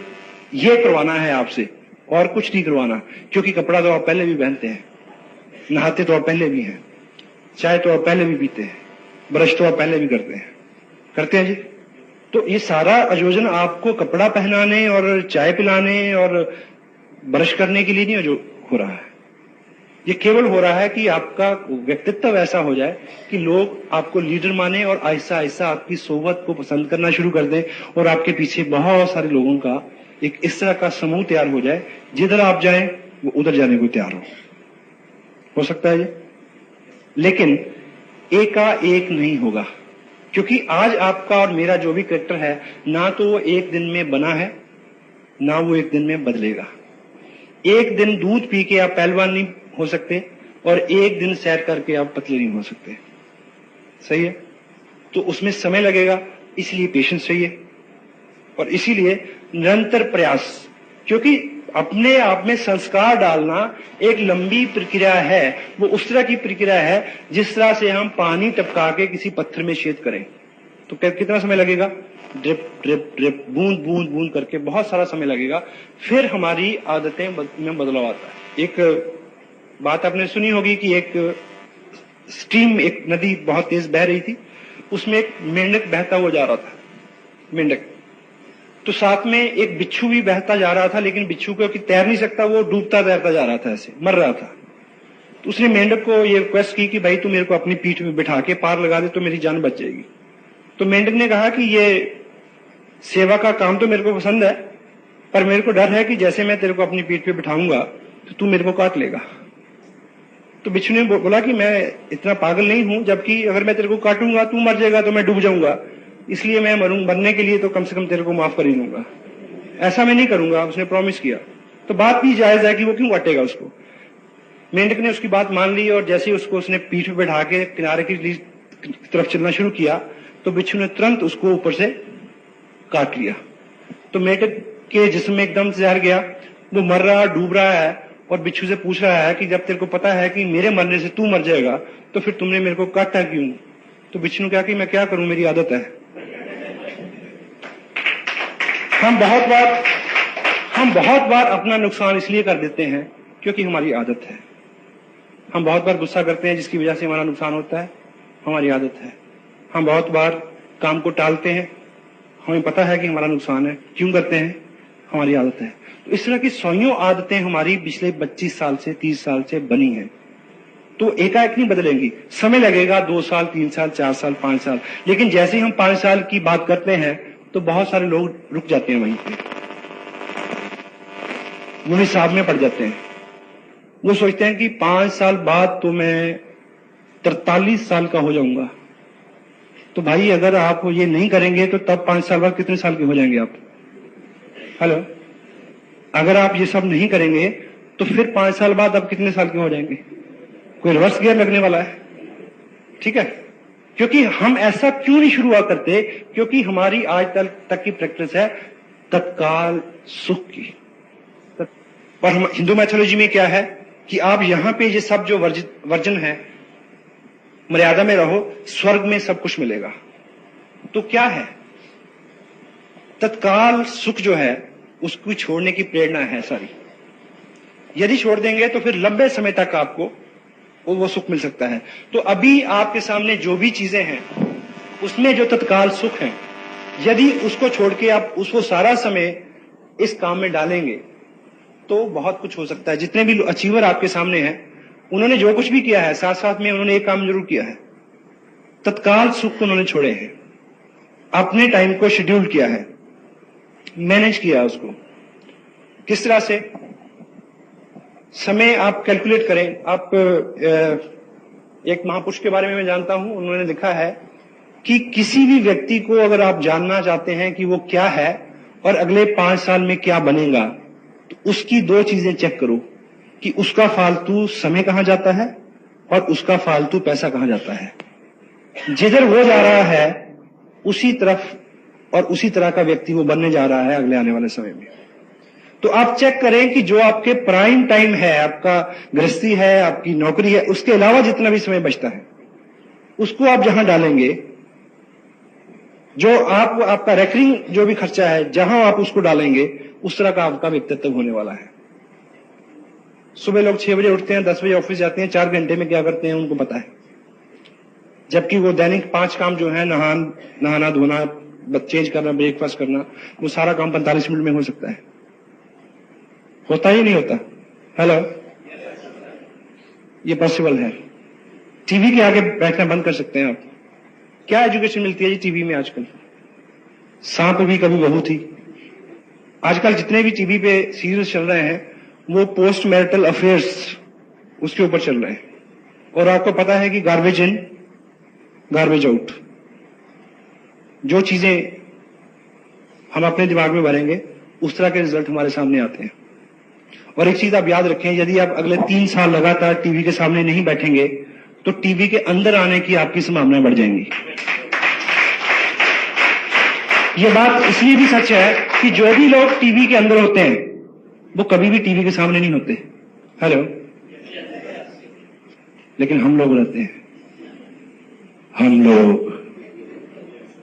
ये करवाना है आपसे और कुछ नहीं करवाना, क्योंकि कपड़ा तो आप पहले भी पहनते हैं, नहाते तो आप पहले भी हैं, चाय तो आप पहले भी पीते हैं, ब्रश तो आप पहले भी करते हैं जी। तो ये सारा आयोजन आपको कपड़ा पहनाने और चाय पिलाने और ब्रश करने के लिए नहीं जो हो रहा है, ये केवल हो रहा है कि आपका व्यक्तित्व ऐसा हो जाए कि लोग आपको लीडर माने और आहिस्ता आहिस्ता आपकी सोबत को पसंद करना शुरू कर दें, और आपके पीछे बहुत सारे लोगों का एक इस तरह का समूह तैयार हो जाए, जिधर आप जाएं वो उधर जाने को तैयार हो सकता है ये। लेकिन एकाएक नहीं होगा, क्योंकि आज आपका और मेरा जो भी कैरेक्टर है ना तो वो एक दिन में बना है ना वो एक दिन में बदलेगा। एक दिन दूध पी के आप पहलवान नहीं हो सकते और एक दिन सैर करके आप पतले नहीं हो सकते। सही है? तो उसमें समय लगेगा, इसलिए पेशेंस चाहिए और इसीलिए निरंतर प्रयास, क्योंकि अपने आप में संस्कार डालना एक लंबी प्रक्रिया है। वो उस तरह की प्रक्रिया है जिस तरह से हम पानी टपका के किसी पत्थर में छेद करें तो कितना समय लगेगा? ड्रिप ड्रिप ड्रिप, बूंद बूंद बूंद करके बहुत सारा समय लगेगा, फिर हमारी आदतें में बदलाव आता है। एक बात आपने सुनी होगी कि एक स्ट्रीम, एक नदी बहुत तेज बह रही थी, उसमें एक मेंढक बहता हुआ जा रहा था, मेंढक। तो साथ में एक बिच्छू भी बहता जा रहा था, लेकिन बिच्छू क्योंकि तैर नहीं सकता वो डूबता तैरता जा रहा था, ऐसे मर रहा था। तो उसने मेंढक को ये रिक्वेस्ट की कि भाई तू मेरे को अपनी पीठ में बिठा के पार लगा दे तो मेरी जान बच जाएगी। तो मेंढक ने कहा कि ये सेवा का काम तो मेरे को पसंद है, पर मेरे को डर है कि जैसे मैं तेरे को अपनी पीठ पे बिठाऊंगा तो तू मेरे को काट लेगा। तो बिच्छू ने बोला कि मैं इतना पागल नहीं हूं, जबकि अगर मैं तेरे को काटूंगा तू मर जाएगा तो मैं डूब जाऊंगा, इसलिए मैं मरने के लिए तो कम से कम तेरे को माफ कर ही लूंगा, ऐसा मैं नहीं करूंगा। उसने प्रॉमिस किया। तो बात भी जायज है कि वो क्यों काटेगा उसको। मेंढक ने उसकी बात मान ली और जैसे ही उसको उसने पीठ पे बैठा के किनारे की तरफ चलना शुरू किया तो बिच्छू ने तुरंत उसको ऊपर से काट लिया। तो मेंढक के जिस्म में एकदम से जहर गया, वो मर रहा, डूब रहा है और बिच्छू से पूछ रहा है कि जब तेरे को पता है कि मेरे मरने से तू मर जाएगा तो फिर तुमने मेरे को काटा क्यों? तो बिच्छू ने कहा कि मैं क्या करूं, मेरी आदत है। हम बहुत बार अपना नुकसान इसलिए कर देते हैं क्योंकि हमारी आदत है। हम बहुत बार गुस्सा करते हैं जिसकी वजह से हमारा नुकसान होता है, हमारी आदत है। हम बहुत बार काम को टालते हैं, हमें पता है कि हमारा नुकसान है, क्यों करते हैं? हमारी आदत है। तो इस तरह की सौयों आदतें हमारी पिछले 25 साल से 30 साल से बनी हैं, तो एकाएक नहीं बदलेंगी, समय लगेगा, 2 साल 3 साल 4 साल 5 साल। लेकिन जैसे ही हम 5 साल की बात करते हैं तो बहुत सारे लोग रुक जाते हैं वहीं पे, वो हिसाब में पड़ जाते हैं। वो सोचते हैं कि 5 साल बाद तो मैं 43 साल का हो जाऊंगा। तो भाई अगर आप ये नहीं करेंगे तो तब 5 साल बाद कितने साल के हो जाएंगे आप? हेलो, अगर आप ये सब नहीं करेंगे तो फिर 5 साल बाद आप कितने साल के हो जाएंगे? कोई रिवर्स गियर लगने वाला है। ठीक है, क्योंकि हम ऐसा क्यों नहीं शुरुआत करते? क्योंकि हमारी आज तक की प्रैक्टिस है तत्काल सुख की। पर हम हिंदू मैथोलॉजी में क्या है कि आप यहां पे ये सब जो वर्जन है, मर्यादा में रहो, स्वर्ग में सब कुछ मिलेगा। तो क्या है? तत्काल सुख जो है उसको छोड़ने की प्रेरणा है सारी। यदि छोड़ देंगे तो फिर लंबे समय तक आपको वो सुख मिल सकता है। तो अभी आपके सामने जो भी चीजें हैं उसमें जो तत्काल सुख है, यदि उसको छोड़ के आप उसको सारा समय इस काम में डालेंगे तो बहुत कुछ हो सकता है। जितने भी अचीवर आपके सामने हैं उन्होंने जो कुछ भी किया है, साथ साथ में उन्होंने एक काम जरूर किया है, तत्काल सुख को उन्होंने छोड़े हैं, अपने टाइम को शेड्यूल किया है, मैनेज किया उसको। किस तरह से? समय आप कैलकुलेट करें। आप एक महापुरुष के बारे में मैं जानता हूं, उन्होंने लिखा है कि किसी भी व्यक्ति को अगर आप जानना चाहते हैं कि वो क्या है और अगले 5 साल में क्या बनेगा, तो उसकी 2 चीजें चेक करो कि उसका फालतू समय कहां जाता है और उसका फालतू पैसा कहां जाता है। जिधर वो जा रहा है उसी तरफ और उसी तरह का व्यक्ति वो बनने जा रहा है अगले आने वाले समय में। तो आप चेक करें कि जो आपके प्राइम टाइम है, आपका गृहस्थी है, आपकी नौकरी है, उसके अलावा जितना भी समय बचता है उसको आप जहां डालेंगे, जो आपका रेकरिंग जो भी खर्चा है, जहां आप उसको डालेंगे उस तरह का आपका व्यक्तित्व होने वाला है। सुबह लोग 6 बजे उठते हैं, 10 बजे ऑफिस जाते हैं, 4 घंटे में क्या करते हैं उनको पता है, जबकि वो दैनिक 5 काम जो है, नहाना धोना, चेंज करना, ब्रेकफास्ट करना, वो सारा काम 45 मिनट में हो सकता है। होता ही नहीं होता। हेलो, ये पॉसिबल है। टीवी के आगे बैठना बंद कर सकते हैं आप। क्या एजुकेशन मिलती है जी टीवी में आजकल? सांप भी कभी बहू थी। आजकल जितने भी टीवी पे सीरियल्स चल रहे हैं वो पोस्ट मैरिटल अफेयर्स उसके ऊपर चल रहे हैं। और आपको पता है कि गार्बेज इन गार्बेज आउट। जो चीजें हम अपने दिमाग में भरेंगे उस तरह के रिजल्ट हमारे सामने आते हैं। और एक चीज आप याद रखें, यदि आप अगले 3 साल लगातार टीवी के सामने नहीं बैठेंगे तो टीवी के अंदर आने की आपकी संभावनाएं बढ़ जाएंगी। यह बात इसलिए भी सच है कि जो भी लोग टीवी के अंदर होते हैं वो कभी भी टीवी के सामने नहीं होते। हेलो, लेकिन हम लोग रहते हैं, हम लोग,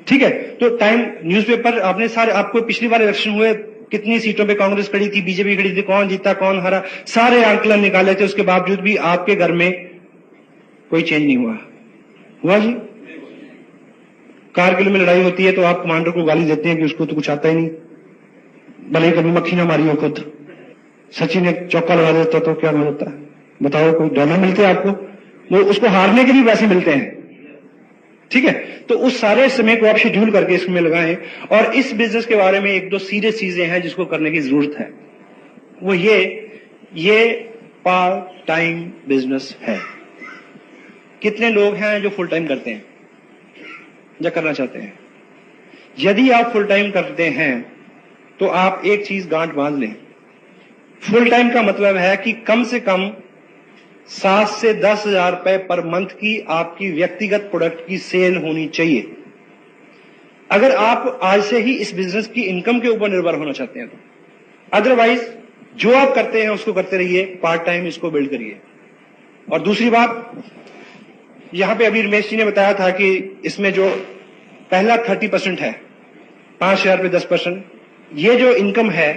ठीक है। तो टाइम न्यूज़पेपर आपने सारे, आपको पिछली बार इलेक्शन हुए कितनी सीटों पे कांग्रेस खड़ी थी, बीजेपी खड़ी थी, कौन जीता कौन हारा, सारे आंकलन निकाले थे, उसके बावजूद भी आपके घर में कोई चेंज नहीं हुआ जी। कारगिल में लड़ाई होती है तो आप कमांडर को गाली देते हैं कि उसको तो कुछ आता ही नहीं, भले ही कभी मक्खी ना मारी हो खुद। सचिन एक चौका लगा देता तो क्या हो जाता है बताओ, कोई डॉलर मिलते हैं आपको? वो उसको हारने के भी पैसे मिलते हैं, ठीक है। तो उस सारे समय को आप शेड्यूल करके इसमें लगाएं। और इस बिजनेस के बारे में 1-2 सीरियस चीजें हैं जिसको करने की जरूरत है। वो ये पार्ट टाइम बिजनेस है। कितने लोग हैं जो फुल टाइम करते हैं या करना चाहते हैं? यदि आप फुल टाइम करते हैं तो आप एक चीज गांठ बांध लें, फुल टाइम का मतलब है कि कम से कम 7 से 10 हजार रुपए पर मंथ की आपकी व्यक्तिगत प्रोडक्ट की सेल होनी चाहिए। अगर आप आज से ही इस बिजनेस की इनकम के ऊपर निर्भर होना चाहते हैं तो, अदरवाइज जो आप करते हैं उसको करते रहिए, पार्ट टाइम इसको बिल्ड करिए। और दूसरी बात, यहां पे अभी रमेश जी ने बताया था कि इसमें जो पहला 30% है, 5,000 पे 10%, ये जो इनकम है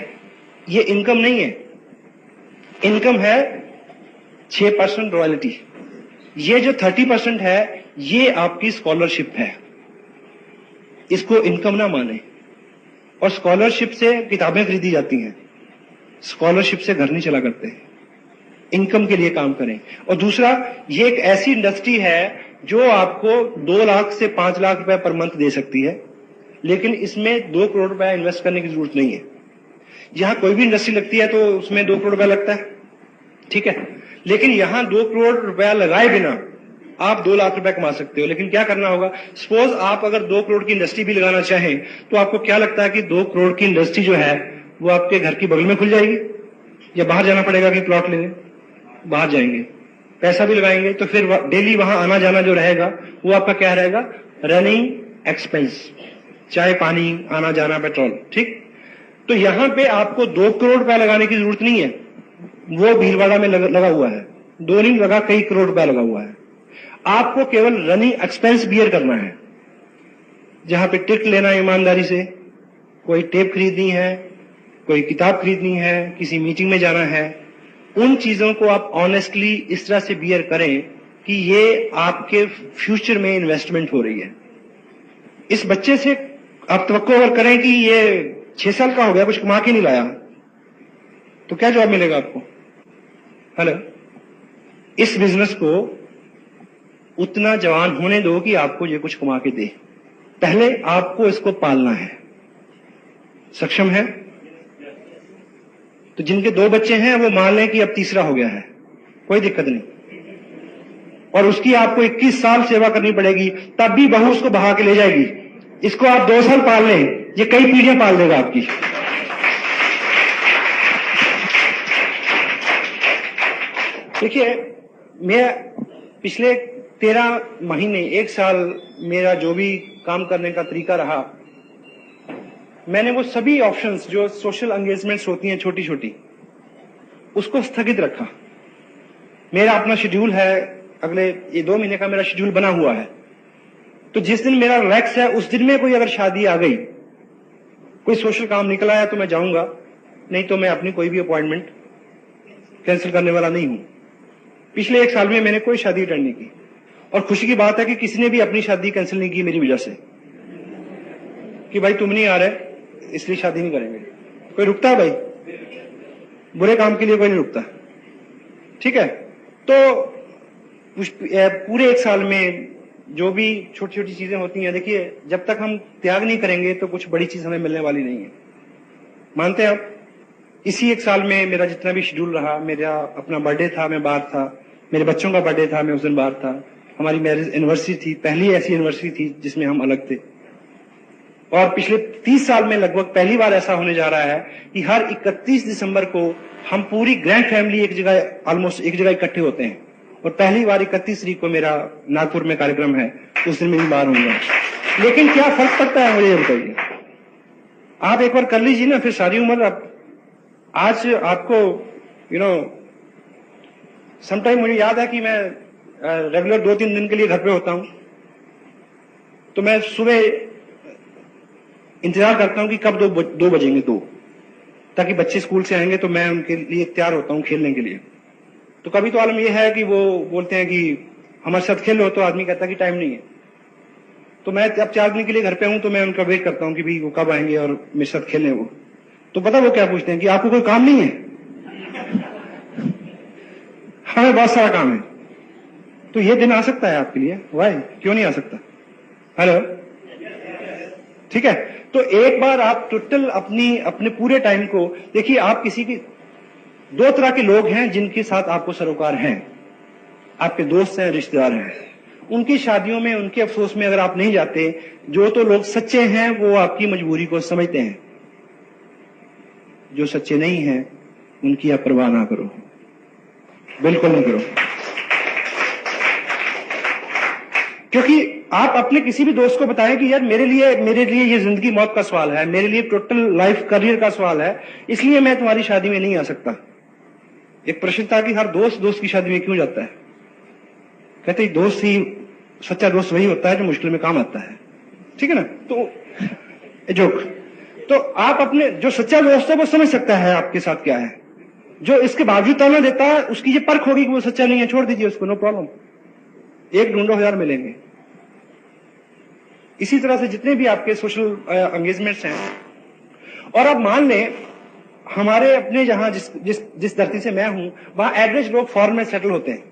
ये इनकम नहीं है, इनकम है 6% रॉयल्टी। ये जो 30% है ये आपकी स्कॉलरशिप है, इसको इनकम ना माने। और स्कॉलरशिप से किताबें खरीदी जाती हैं, स्कॉलरशिप से घर नहीं चला करते, इनकम के लिए काम करें। और दूसरा, ये एक ऐसी इंडस्ट्री है जो आपको 2 लाख से 5 लाख रुपए पर मंथ दे सकती है, लेकिन इसमें 2 करोड़ रुपए इन्वेस्ट करने की जरूरत नहीं है। यहां कोई भी इंडस्ट्री लगती है तो उसमें 2 करोड़ रुपया लगता है, ठीक है, लेकिन यहां 2 करोड़ रुपया लगाए बिना आप 2 लाख रुपए कमा सकते हो। लेकिन क्या करना होगा, सपोज आप अगर 2 करोड़ की इंडस्ट्री भी लगाना चाहें तो आपको क्या लगता है कि 2 करोड़ की इंडस्ट्री जो है वो आपके घर की बगल में खुल जाएगी या बाहर जाना पड़ेगा कि प्लॉट लेने? बाहर जाएंगे, पैसा भी लगाएंगे, तो फिर डेली वहां आना जाना जो रहेगा वो आपका क्या रहेगा, रनिंग एक्सपेंस, चाय पानी, आना जाना, पेट्रोल, ठीक। तो यहां पे आपको 2 करोड़ रुपया लगाने की जरूरत नहीं है, वो भीलवाड़ा में लगा हुआ है, 2 नहीं लगा, कई करोड़ रुपया लगा हुआ है। आपको केवल रनिंग एक्सपेंस बियर करना है, जहां पे टिकट लेना है ईमानदारी से, कोई टेप खरीदनी है, कोई किताब खरीदनी है, किसी मीटिंग में जाना है, उन चीजों को आप ऑनेस्टली इस तरह से बियर करें कि ये आपके फ्यूचर में इन्वेस्टमेंट हो रही है। इस बच्चे से आप तवक्को अगर करें कि ये 6 साल का हो गया, कुछ कमा के नहीं लाया, तो क्या जवाब मिलेगा आपको? हेलो, इस बिजनेस को उतना जवान होने दो कि आपको ये कुछ कमा के दे। पहले आपको इसको पालना है। सक्षम है? तो जिनके 2 बच्चे हैं वो मान लें कि अब तीसरा हो गया है, कोई दिक्कत नहीं, और उसकी आपको 21 साल सेवा करनी पड़ेगी, तब भी बहू उसको बहा के ले जाएगी। इसको आप 2 साल पाल लें, ये कई पीढ़ियां पाल देगा आपकी। देखिए, मैं पिछले 13 महीने, 1 साल मेरा जो भी काम करने का तरीका रहा, मैंने वो सभी ऑप्शंस जो सोशल एंगेजमेंट्स होती हैं छोटी छोटी, उसको स्थगित रखा। मेरा अपना शेड्यूल है, अगले ये 2 महीने का मेरा शेड्यूल बना हुआ है। तो जिस दिन मेरा रिलैक्स है उस दिन में कोई अगर शादी आ गई, कोई सोशल काम निकल आया तो मैं जाऊंगा, नहीं तो मैं अपनी कोई भी अपॉइंटमेंट कैंसिल करने वाला नहीं हूं। पिछले 1 साल में मैंने कोई शादी अटेंड नहीं की, और खुशी की बात है कि किसी ने भी अपनी शादी कैंसिल नहीं की मेरी वजह से, कि भाई तुम नहीं आ रहे इसलिए शादी नहीं करेंगे। कोई रुकता है भाई? बुरे काम के लिए कोई नहीं रुकता, ठीक है। तो पूरे 1 साल में जो भी छोटी छोटी चीजें होती हैं, देखिए, जब तक हम त्याग नहीं करेंगे तो कुछ बड़ी चीज हमें मिलने वाली नहीं है। मानते हैं आप? इसी 1 साल में मेरा जितना भी शेड्यूल रहा, मेरा अपना बर्थडे था मैं बाहर था, मेरे बच्चों का बर्थडे था मैं उस दिन बाहर था, हमारी मैरिज एनिवर्सरी थी, पहली ऐसी एनिवर्सरी थी जिसमें हम अलग थे। और पिछले 30 साल में लगभग पहली बार ऐसा होने जा रहा है कि हर 31 दिसंबर को हम पूरी ग्रैंड फैमिली एक जगह, ऑलमोस्ट एक जगह इकट्ठे होते हैं। और पहली बार 31 तारीख को मेरा नागपुर में कार्यक्रम है, उस दिन मैं बाहर होऊंगा। लेकिन क्या फर्क पड़ता है मुझे ये बताइए। आप एक बार कर लीजिए ना, फिर सारी उम्र आप, आज आपको समटाइम मुझे याद है कि मैं रेगुलर 2-3 दिन के लिए घर पे होता हूं, तो मैं सुबह इंतजार करता हूं कि कब 2 बजेंगे, 2, ताकि बच्चे स्कूल से आएंगे तो मैं उनके लिए तैयार होता हूं खेलने के लिए। तो कभी तो आलम यह है कि वो बोलते हैं कि हमारे साथ खेलो, तो आदमी कहता है कि टाइम नहीं है। तो मैं अब 4 दिन के लिए घर पे हूं, तो मैं उनका वेट करता हूं कि भाई वो कब आएंगे और मेरे साथ खेलें। वो तो पता वो क्या पूछते हैं कि आपको कोई काम नहीं है? हमें बहुत सारा काम है। तो ये दिन आ सकता है आपके लिए, वाई, क्यों नहीं आ सकता? हेलो, ठीक है। तो एक बार आप टोटल अपने पूरे टाइम को देखिए। आप किसी की 2 तरह के लोग हैं जिनके साथ आपको सरोकार हैं, आपके दोस्त हैं, रिश्तेदार हैं। उनकी शादियों में, उनके अफसोस में अगर आप नहीं जाते, जो तो लोग सच्चे हैं वो आपकी मजबूरी को समझते हैं, जो सच्चे नहीं हैं उनकी आप परवाह ना करो, बिल्कुल नहीं करो। क्योंकि आप अपने किसी भी दोस्त को बताएं कि यार मेरे लिए ये जिंदगी मौत का सवाल है, मेरे लिए टोटल लाइफ करियर का सवाल है, इसलिए मैं तुम्हारी शादी में नहीं आ सकता। एक प्रश्न था कि हर दोस्त की शादी में क्यों जाता है? कहते हैं दोस्त ही, सच्चा दोस्त वही होता है जो मुश्किल में काम आता है, ठीक है ना? तो जोक। तो आप अपने जो सच्चा दोस्त है वो समझ सकता है आपके साथ क्या है। जो इसके बावजूद ताना देता है उसकी ये परख होगी कि वो सच्चा नहीं है, छोड़ दीजिए उसको, नो प्रॉब्लम, एक ढूंढो 1000 मिलेंगे। इसी तरह से जितने भी आपके सोशल एंगेजमेंट्स हैं, और अब मान लें हमारे अपने जहां जिस धरती से मैं हूं, वहां एवरेज लोग फॉरेन में सेटल होते हैं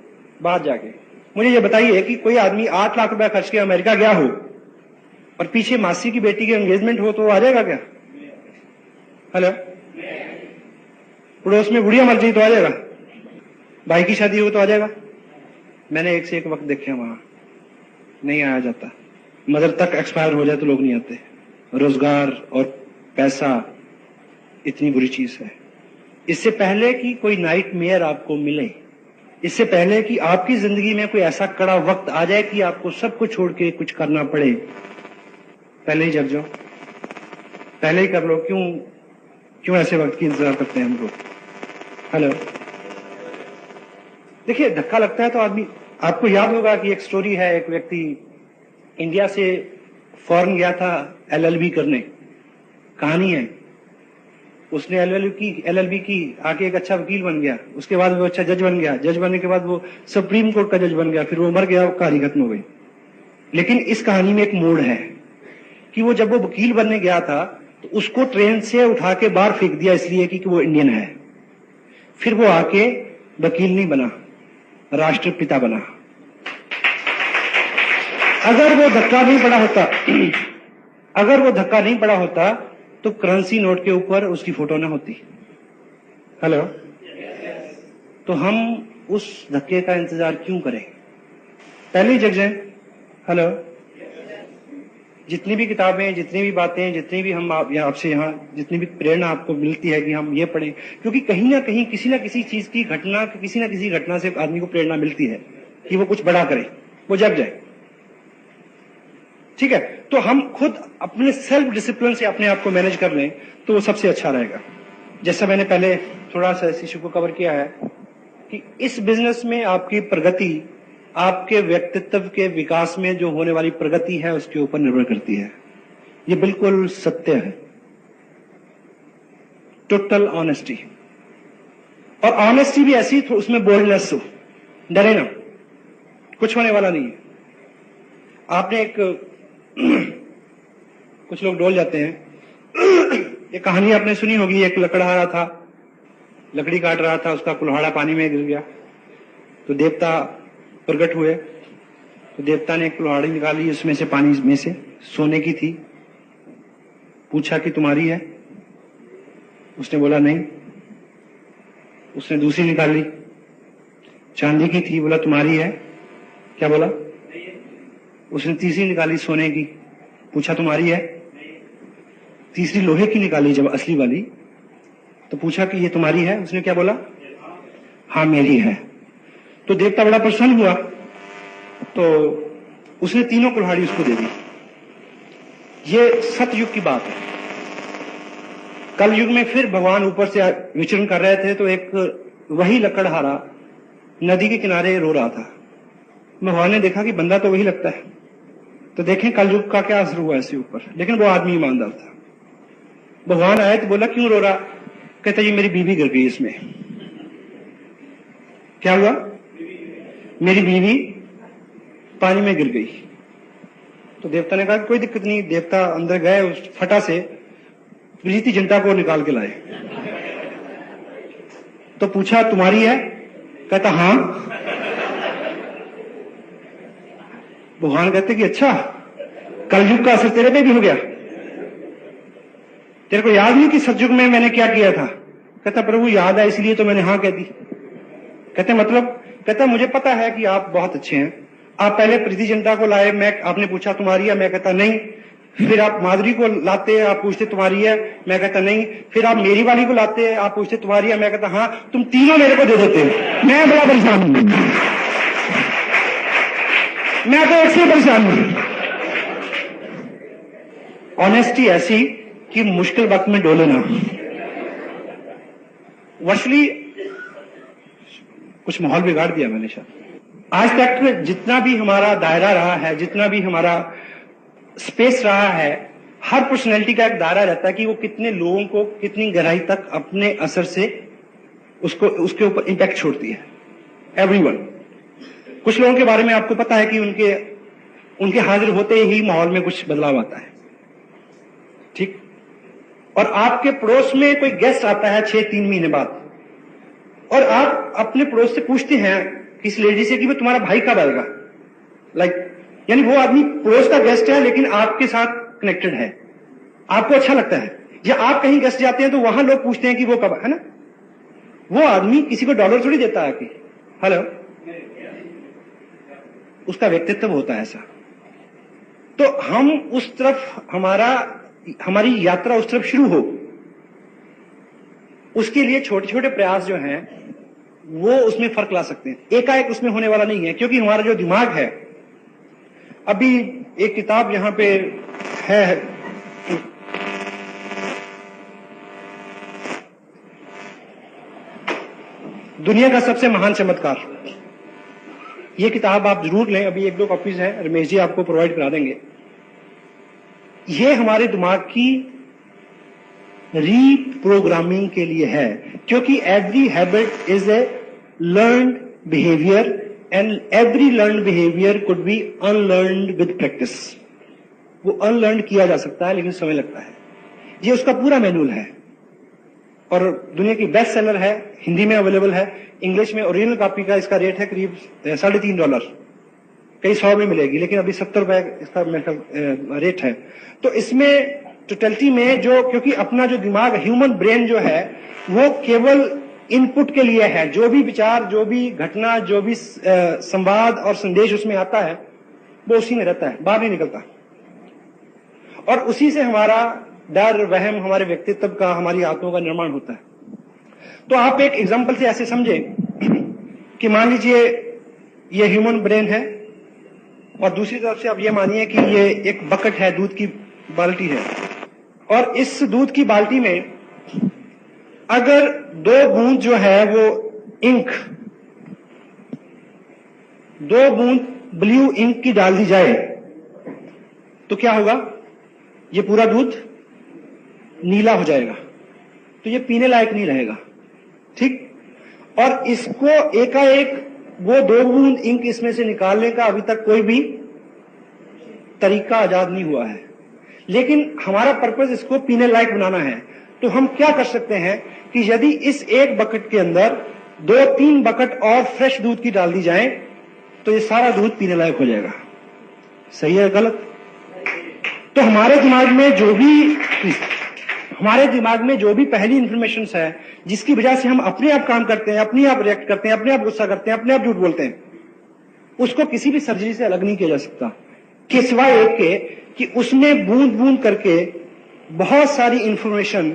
बाहर जाके। मुझे ये बताइए कि कोई आदमी 8 लाख रुपया खर्च के अमेरिका गया हो और पीछे मासी की बेटी की एंगेजमेंट हो, तो आ जाएगा क्या? हेलो, पड़ोस में बुढ़िया मर गई तो आ जाएगा? भाई की शादी हो तो आ जाएगा? मैंने एक से एक वक्त देखे वहां नहीं आया जाता। मदर तक एक्सपायर हो जाए तो लोग नहीं आते। रोजगार और पैसा इतनी बुरी चीज है। इससे पहले कि कोई नाइट मेयर आपको मिले, इससे पहले कि आपकी जिंदगी में कोई ऐसा कड़ा वक्त आ जाए कि आपको सब कुछ छोड़ के कुछ करना पड़े, पहले ही जग जाओ, पहले ही कर लो। क्यों ऐसे वक्त की इंतजार करते हैं हम लोग? हेलो, देखिए धक्का लगता है तो आदमी, आपको याद होगा कि एक स्टोरी है, एक व्यक्ति इंडिया से फॉरेन गया था LLB करने। कहानी है, उसने LLB की आके एक अच्छा वकील बन गया, उसके बाद वो अच्छा जज बन गया, जज बनने के बाद वो सुप्रीम कोर्ट का जज बन गया, फिर वो मर गया, कहानी खत्म हो गई। लेकिन इस कहानी में एक मोड़ है कि वो जब वो वकील बनने गया था तो उसको ट्रेन से उठा के बाहर फेंक दिया, इसलिए कि वो इंडियन है। फिर वो आके वकील नहीं बना, राष्ट्रपिता बना। अगर वो धक्का नहीं पड़ा होता तो करेंसी नोट के ऊपर उसकी फोटो ना होती। हेलो, तो हम उस धक्के का इंतजार क्यों करें? पहले ही जग जाए। हेलो, जितनी भी किताबें, जितनी भी बातें, जितनी भी हम आपसे यहाँ जितनी भी प्रेरणा आपको मिलती है कि हम ये पढ़ें, क्योंकि कहीं ना कहीं किसी ना किसी चीज की घटना, किसी ना किसी घटना से आदमी को प्रेरणा मिलती है कि वो कुछ बड़ा करे, वो जग जाए। ठीक है, तो हम खुद अपने सेल्फ डिसिप्लिन से अपने आप को मैनेज कर लें तो वो सबसे अच्छा रहेगा। जैसा मैंने पहले थोड़ा सा इस इशू को कवर किया है कि इस बिजनेस में आपकी प्रगति, आपके व्यक्तित्व के विकास में जो होने वाली प्रगति है उसके ऊपर निर्भर करती है। ये बिल्कुल सत्य है। टोटल ऑनेस्टी, और ऑनेस्टी भी ऐसी, उसमें बोल्डनेस हो, डरे ना, कुछ होने वाला नहीं है। आपने कुछ लोग डोल जाते हैं। ये कहानी आपने सुनी होगी, एक लकड़हारा था, लकड़ी काट रहा था, उसका कुल्हाड़ा पानी में गिर गया तो देवता प्रकट हुए। तो देवता ने एक कुल्हाड़ी निकाली, उसमें से पानी में से सोने की थी। पूछा कि तुम्हारी है? उसने बोला नहीं। उसने दूसरी निकाली, चांदी की थी, बोला तुम्हारी है? क्या बोला? उसने तीसरी निकाली सोने की, पूछा तुम्हारी है? तीसरी लोहे की निकाली जब असली वाली, तो पूछा कि ये तुम्हारी है? उसने क्या बोला? हाँ मेरी है। तो देवता बड़ा प्रसन्न हुआ, तो उसने तीनों कुल्हाड़ी उसको दे दी। ये सतयुग की बात है। कल युग में फिर भगवान ऊपर से विचरण कर रहे थे, तो एक वही लकड़हारा नदी के किनारे रो रहा था। भगवान ने देखा कि बंदा तो वही लगता है, तो देखें कल युग का क्या असर हुआ इसके ऊपर। लेकिन वो आदमी ईमानदार था। भगवान आए तो बोला क्यों रो रहा? कहता ये मेरी बीवी गिर गई इसमें। क्या हुआ? मेरी बीवी पानी में गिर गई। तो देवता ने कहा कोई दिक्कत नहीं। देवता अंदर गए, उस फटा से प्रीति जिंटा को निकाल के लाए। तो पूछा तुम्हारी है? कहता हाँ। भगवान कहते कि अच्छा, कलयुग का असर तेरे पे भी हो गया? तेरे को याद नहीं कि सतयुग में मैंने क्या किया था? कहता प्रभु याद है, इसलिए तो मैंने हाँ कह दी। कहते मतलब? कहता मुझे पता है कि आप बहुत अच्छे हैं। आप पहले प्रीति जिंटा को लाए, मैं आपने पूछा तुम्हारी है? मैं कहता नहीं। फिर आप माधुरी को लाते, आप पूछते तुम्हारी है? मैं कहता नहीं। फिर आप मेरी वाली को लाते, आप पूछते तुम्हारी है? मैं कहता हाँ। तुम तीनों मेरे को दे देते। मैं बड़ा परेशान हूं, मैं तो एक से परेशान हूं। ऑनेस्टी ऐसी कि मुश्किल वक्त में डोले ना। वर्चुअली कुछ माहौल बिगाड़ दिया मैंने शायद। आज तक जितना भी हमारा दायरा रहा है, जितना भी हमारा स्पेस रहा है, हर पर्सनैलिटी का एक दायरा रहता है कि वो कितने लोगों को कितनी गहराई तक अपने असर से उसके ऊपर इंपैक्ट छोड़ती है। एवरीवन। कुछ लोगों के बारे में आपको पता है कि उनके हाजिर होते ही माहौल में कुछ बदलाव आता है, ठीक? और आपके पड़ोस में कोई गेस्ट आता है 6-3 महीने बाद, और आप अपने पड़ोस से पूछते हैं किसी लेडी से कि वो तुम्हारा भाई कब आएगा? यानी वो आदमी पड़ोस का गेस्ट है लेकिन आपके साथ कनेक्टेड है, आपको अच्छा लगता है। या आप कहीं गेस्ट जाते हैं तो वहां लोग पूछते हैं कि वो कब है ना। वो आदमी किसी को डॉलर थोड़ी देता है कि हेलो, उसका व्यक्तित्व होता है ऐसा। तो हम उस तरफ हमारी यात्रा उस तरफ शुरू हो, उसके लिए छोटे छोटे प्रयास जो हैं वो उसमें फर्क ला सकते हैं। एकाएक उसमें होने वाला नहीं है, क्योंकि हमारा जो दिमाग है, अभी एक किताब यहां पे है, दुनिया का सबसे महान चमत्कार। ये किताब आप जरूर लें, अभी 1-2 कॉपीज है, रमेश जी आपको प्रोवाइड करा देंगे। ये हमारे दिमाग की रीप्रोग्रामिंग के लिए है, क्योंकि every habit is a learned behaviour and every learned behaviour could be unlearned with practice. वो अनलर्न किया जा सकता है लेकिन समय लगता है। ये उसका पूरा मैनुअल है और दुनिया की बेस्ट सेलर है, हिंदी में अवेलेबल है, इंग्लिश में ओरिजिनल कॉपी का इसका रेट है करीब $3.5, कई 100 में मिलेगी, लेकिन अभी $70 इसका रेट है। तो इसमें टोटलिटी में क्योंकि अपना जो दिमाग, ह्यूमन ब्रेन जो है, वो केवल इनपुट के लिए है। जो भी विचार, जो भी घटना, जो भी संवाद और संदेश उसमें आता है वो उसी में रहता है, बाहर नहीं निकलता। और उसी से हमारा डर, वहम, हमारे व्यक्तित्व का, हमारी आत्मा का निर्माण होता है। तो आप एक एग्जांपल से ऐसे समझे कि मान लीजिए ये ह्यूमन ब्रेन है और दूसरी तरफ से आप ये मानिए कि ये एक बकेट है, दूध की बाल्टी है, और इस दूध की बाल्टी में अगर 2 बूंद जो है वो इंक, 2 बूंद ब्लू इंक की डाल दी जाए तो क्या होगा? ये पूरा दूध नीला हो जाएगा, तो ये पीने लायक नहीं रहेगा, ठीक? और इसको एकाएक वो 2 बूंद इंक इसमें से निकालने का अभी तक कोई भी तरीका आजाद नहीं हुआ है, लेकिन हमारा पर्पस इसको पीने लायक बनाना है। तो हम क्या कर सकते हैं कि यदि इस एक बकेट के अंदर 2-3 बकेट और फ्रेश दूध की डाल दी जाए तो ये सारा दूध पीने लायक हो जाएगा। सही है गलत? तो हमारे दिमाग में जो भी पहली इंफॉर्मेशन है, जिसकी वजह से हम अपने आप काम करते हैं, अपने आप रिएक्ट करते हैं, अपने आप गुस्सा करते हैं, अपने आप झूठ बोलते हैं, उसको किसी भी सर्जरी से अलग नहीं किया जा सकता। के सिवाय एक के कि उसमें बूंद बूंद करके बहुत सारी इंफॉर्मेशन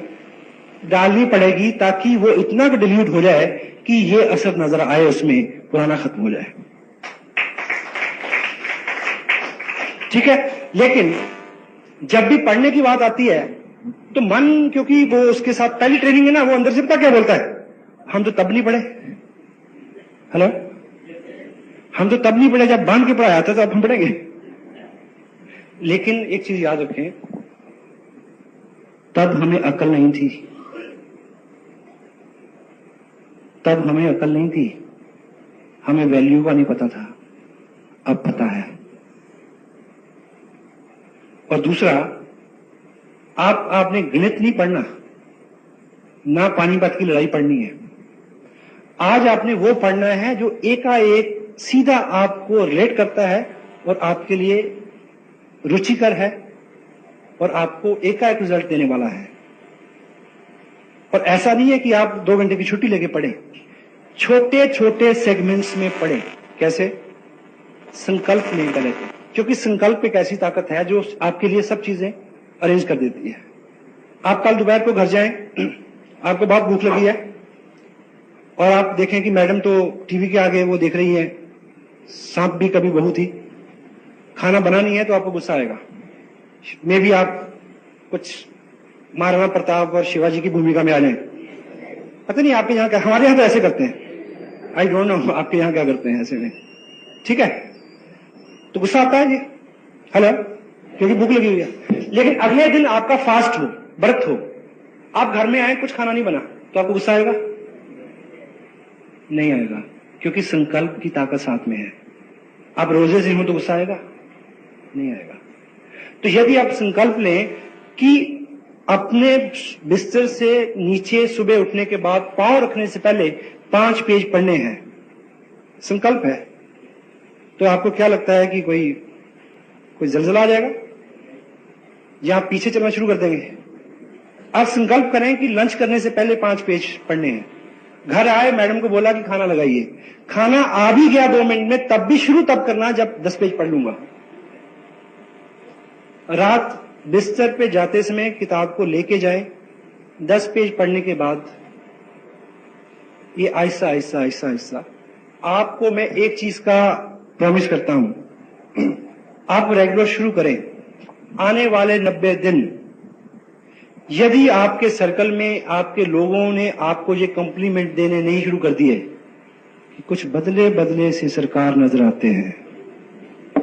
डालनी पड़ेगी ताकि वो इतना डिलीट हो जाए कि ये असर नजर आए, उसमें पुराना खत्म हो जाए। ठीक है, लेकिन जब भी पढ़ने की बात आती है तो मन, क्योंकि वो उसके साथ पहली ट्रेनिंग है ना, वो अंदर से पता क्या बोलता है, हम तो तब नहीं पढ़े। हेलो, हम तो तब नहीं पढ़े जब बांध के पढ़ाया था, तो अब हम पढ़ेंगे। लेकिन एक चीज याद रखें, तब हमें अकल नहीं थी, तब हमें अकल नहीं थी, हमें वैल्यू का नहीं पता था, अब पता है। और दूसरा, आपने गणित नहीं पढ़ना, ना पानीपत की लड़ाई पढ़नी है। आज आपने वो पढ़ना है जो एकाएक सीधा आपको रिलेट करता है और आपके लिए रुचिकर है और आपको एकाएक रिजल्ट देने वाला है। और ऐसा नहीं है कि आप 2 घंटे की छुट्टी लेके पढ़ें, छोटे छोटे सेगमेंट्स में पढ़ें। कैसे? संकल्प लेकर पहले, क्योंकि संकल्प एक ऐसी ताकत है जो आपके लिए सब चीजें अरेंज कर देती है। आप कल दोपहर को घर जाएं, आपको बहुत भूख लगी है और आप देखें कि मैडम तो टीवी के आगे वो देख रही है सांप भी कभी बहू थी, खाना बना नहीं है, तो आपको गुस्सा आएगा। मे भी आप कुछ महाराणा प्रताप और शिवाजी की भूमिका में आ जाएं। पता नहीं आपके यहाँ क्या, हमारे यहाँ तो ऐसे करते हैं, आई डोंट नो आपके यहाँ क्या करते हैं ऐसे में। ठीक है, तो गुस्सा आता है जी, हेलो, क्योंकि भूख लगी हुई है। लेकिन अगले दिन आपका फास्ट हो, व्रत हो, आप घर में आए, कुछ खाना नहीं बना, तो आपको गुस्सा आएगा? नहीं आएगा, क्योंकि संकल्प की ताकत साथ में है। आप रोजे से हो तो गुस्सा आएगा? नहीं आएगा। तो यदि आप संकल्प लें कि अपने बिस्तर से नीचे सुबह उठने के बाद पांव रखने से पहले 5 पेज पढ़ने हैं, संकल्प है, तो आपको क्या लगता है कि कोई जलजला आ जाएगा या आप पीछे चलना शुरू कर देंगे? आप संकल्प करें कि लंच करने से पहले 5 पेज पढ़ने हैं। घर आए, मैडम को बोला कि खाना लगाइए, खाना आ भी गया 2 मिनट में, तब भी शुरू तब करना जब 10 पेज पढ़ लूंगा। रात बिस्तर पे जाते समय किताब को लेके जाए, 10 पेज पढ़ने के बाद ये आहिस्ता आहिस्ता आहिस्ता आहिस्ता, आपको मैं एक चीज का प्रॉमिस करता हूं, आप रेगुलर शुरू करें। आने वाले 90 दिन यदि आपके सर्कल में आपके लोगों ने आपको ये कॉम्प्लीमेंट देने नहीं शुरू कर दिए कि कुछ बदले बदले से सरकार नजर आते हैं,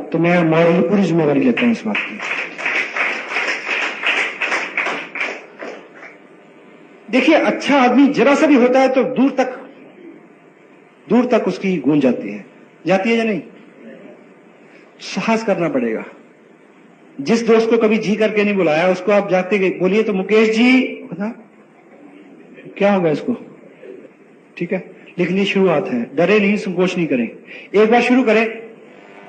तो मैं मॉरल पूरी जिम्मेवारी लेता हूं इस बात की। देखिए, अच्छा आदमी जरा सा भी होता है तो दूर तक उसकी गूंज जाती है या नहीं? साहस करना पड़ेगा। जिस दोस्त को कभी जी करके नहीं बुलाया, उसको आप जाते बोलिए तो मुकेश जी, बता क्या होगा इसको? ठीक है, लेकिन ये शुरुआत है, डरे नहीं, संकोच नहीं करें। एक बार शुरू करें,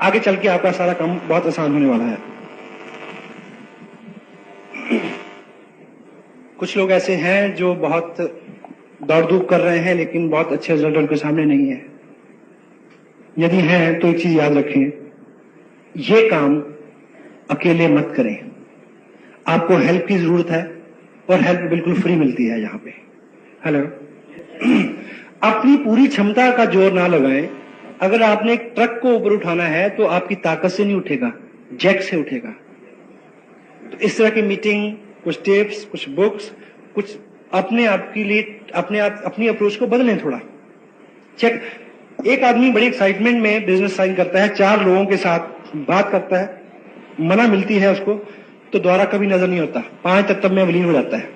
आगे चल के आपका सारा काम बहुत आसान होने वाला है। कुछ लोग ऐसे हैं जो बहुत दौड़ धूप कर रहे हैं लेकिन बहुत अच्छे रिजल्ट उनके सामने नहीं है। यदि हैं तो एक चीज याद रखें, ये काम अकेले मत करें, आपको हेल्प की जरूरत है और हेल्प बिल्कुल फ्री मिलती है यहाँ पे। हेलो, अपनी पूरी क्षमता का जोर ना लगाएं। अगर आपने एक ट्रक को ऊपर उठाना है तो आपकी ताकत से नहीं उठेगा, जैक से उठेगा। तो इस तरह की मीटिंग, कुछ टिप्स, कुछ बुक्स, कुछ अपने आप के लिए अपनी अप्रोच को बदलें थोड़ा। चेक, एक आदमी बड़ी एक्साइटमेंट में बिजनेस साइन करता है, 4 लोगों के साथ बात करता है, मना मिलती है उसको, तो द्वारा कभी नजर नहीं होता, 5 तत्व में विलीन हो जाता है।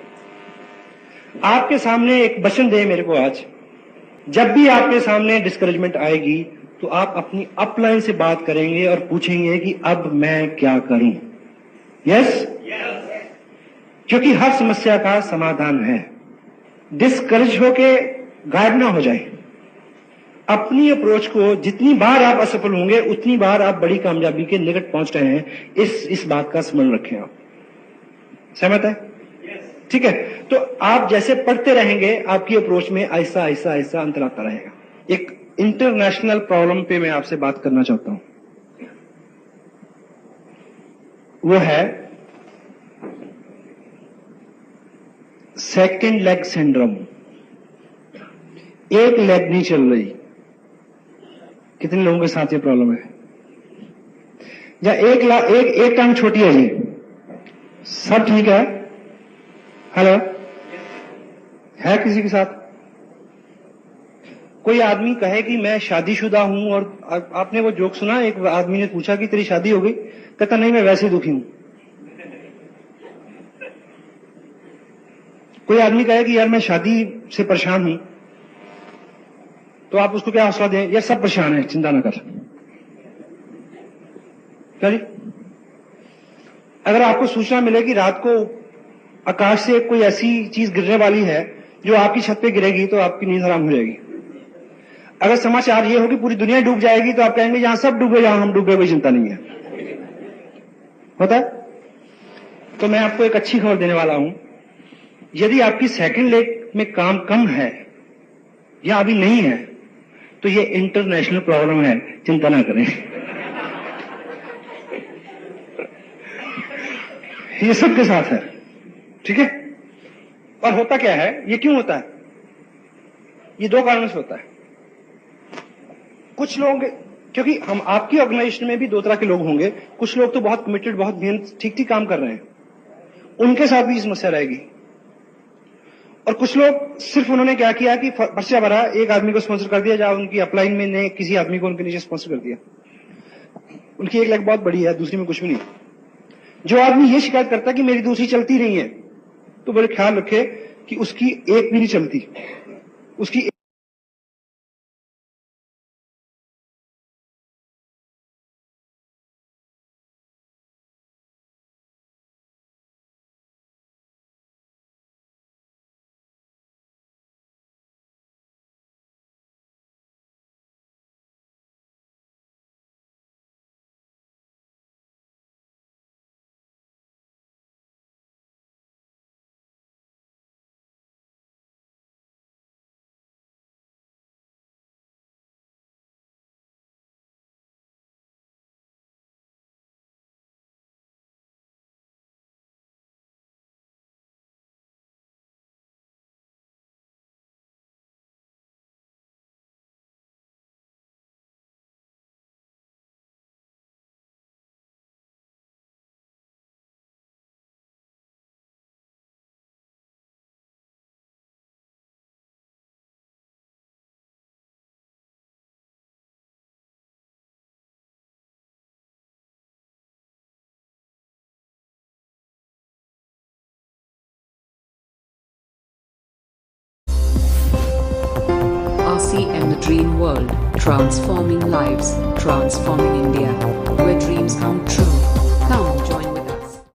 आपके सामने एक वचन दे मेरे को आज, जब भी आपके सामने डिस्करेजमेंट आएगी तो आप अपनी अपलाइन से बात करेंगे और पूछेंगे कि अब मैं क्या करूं। यस? क्योंकि हर समस्या का समाधान है। डिस्करेज होके गायब ना हो जाए। अपनी अप्रोच को जितनी बार आप असफल होंगे उतनी बार आप बड़ी कामयाबी के निकट पहुंच रहे हैं, इस बात का स्मरण रखें। आप सहमत है? ठीक है, तो आप जैसे पढ़ते रहेंगे आपकी अप्रोच में आहिस्ता आहिस्ता आहिस्ता अंतर आता रहेगा। एक इंटरनेशनल प्रॉब्लम पे मैं आपसे बात करना चाहता हूं। वो है सेकंड लेग सिंड्रोम। एक लेग नहीं चल रही। कितने लोगों के साथ ये प्रॉब्लम है? या एक टांग छोटी है जी, सब ठीक है? हेलो, है किसी के साथ? कोई आदमी कहे कि मैं शादीशुदा हूं, और आपने वो जोक सुना, एक आदमी ने पूछा कि तेरी शादी हो गई? कहता नहीं, मैं वैसे ही दुखी हूं। कोई आदमी कहे कि यार मैं शादी से परेशान हूं, तो आप उसको क्या हौसला दें? यार सब परेशान है, चिंता ना कर। क्या जी? अगर आपको सूचना मिले कि रात को आकाश से कोई ऐसी चीज गिरने वाली है जो आपकी छत पे गिरेगी, तो आपकी नींद हराम हो जाएगी। अगर समाचार ये हो कि पूरी दुनिया डूब जाएगी, तो आप कहेंगे जहां सब डूबे जहां हम डूबे, कोई चिंता नहीं है। होता है? तो मैं आपको एक अच्छी खबर देने वाला हूं। यदि आपकी सेकंड लेग में काम कम है या अभी नहीं है, तो ये इंटरनेशनल प्रॉब्लम है, चिंता ना करें। ये सबके साथ है, ठीक है? और होता क्या है, ये क्यों होता है? ये दो कारणों से होता है। कुछ लोग, क्योंकि हम आपकी ऑर्गेनाइजेशन में भी दो तरह के लोग होंगे। कुछ लोग तो बहुत कमिटेड, बहुत मेहनत, ठीक ठीक काम कर रहे हैं, उनके साथ भी समस्या रहेगी। और कुछ लोग सिर्फ उन्होंने क्या किया कि पर्चा भरा, एक आदमी को स्पॉन्सर कर दिया, जहां उनकी अपलाइन में ने किसी आदमी को उनके नीचे स्पॉन्सर कर दिया। उनकी एक लेग बहुत बड़ी है, दूसरी में कुछ भी नहीं। जो आदमी ये शिकायत करता है कि मेरी दूसरी चलती नहीं है, तो बड़े ख्याल रखे कि उसकी एक भी नहीं चलती, उसकी RC and the Dream World, transforming lives, transforming India, where dreams come true. Come join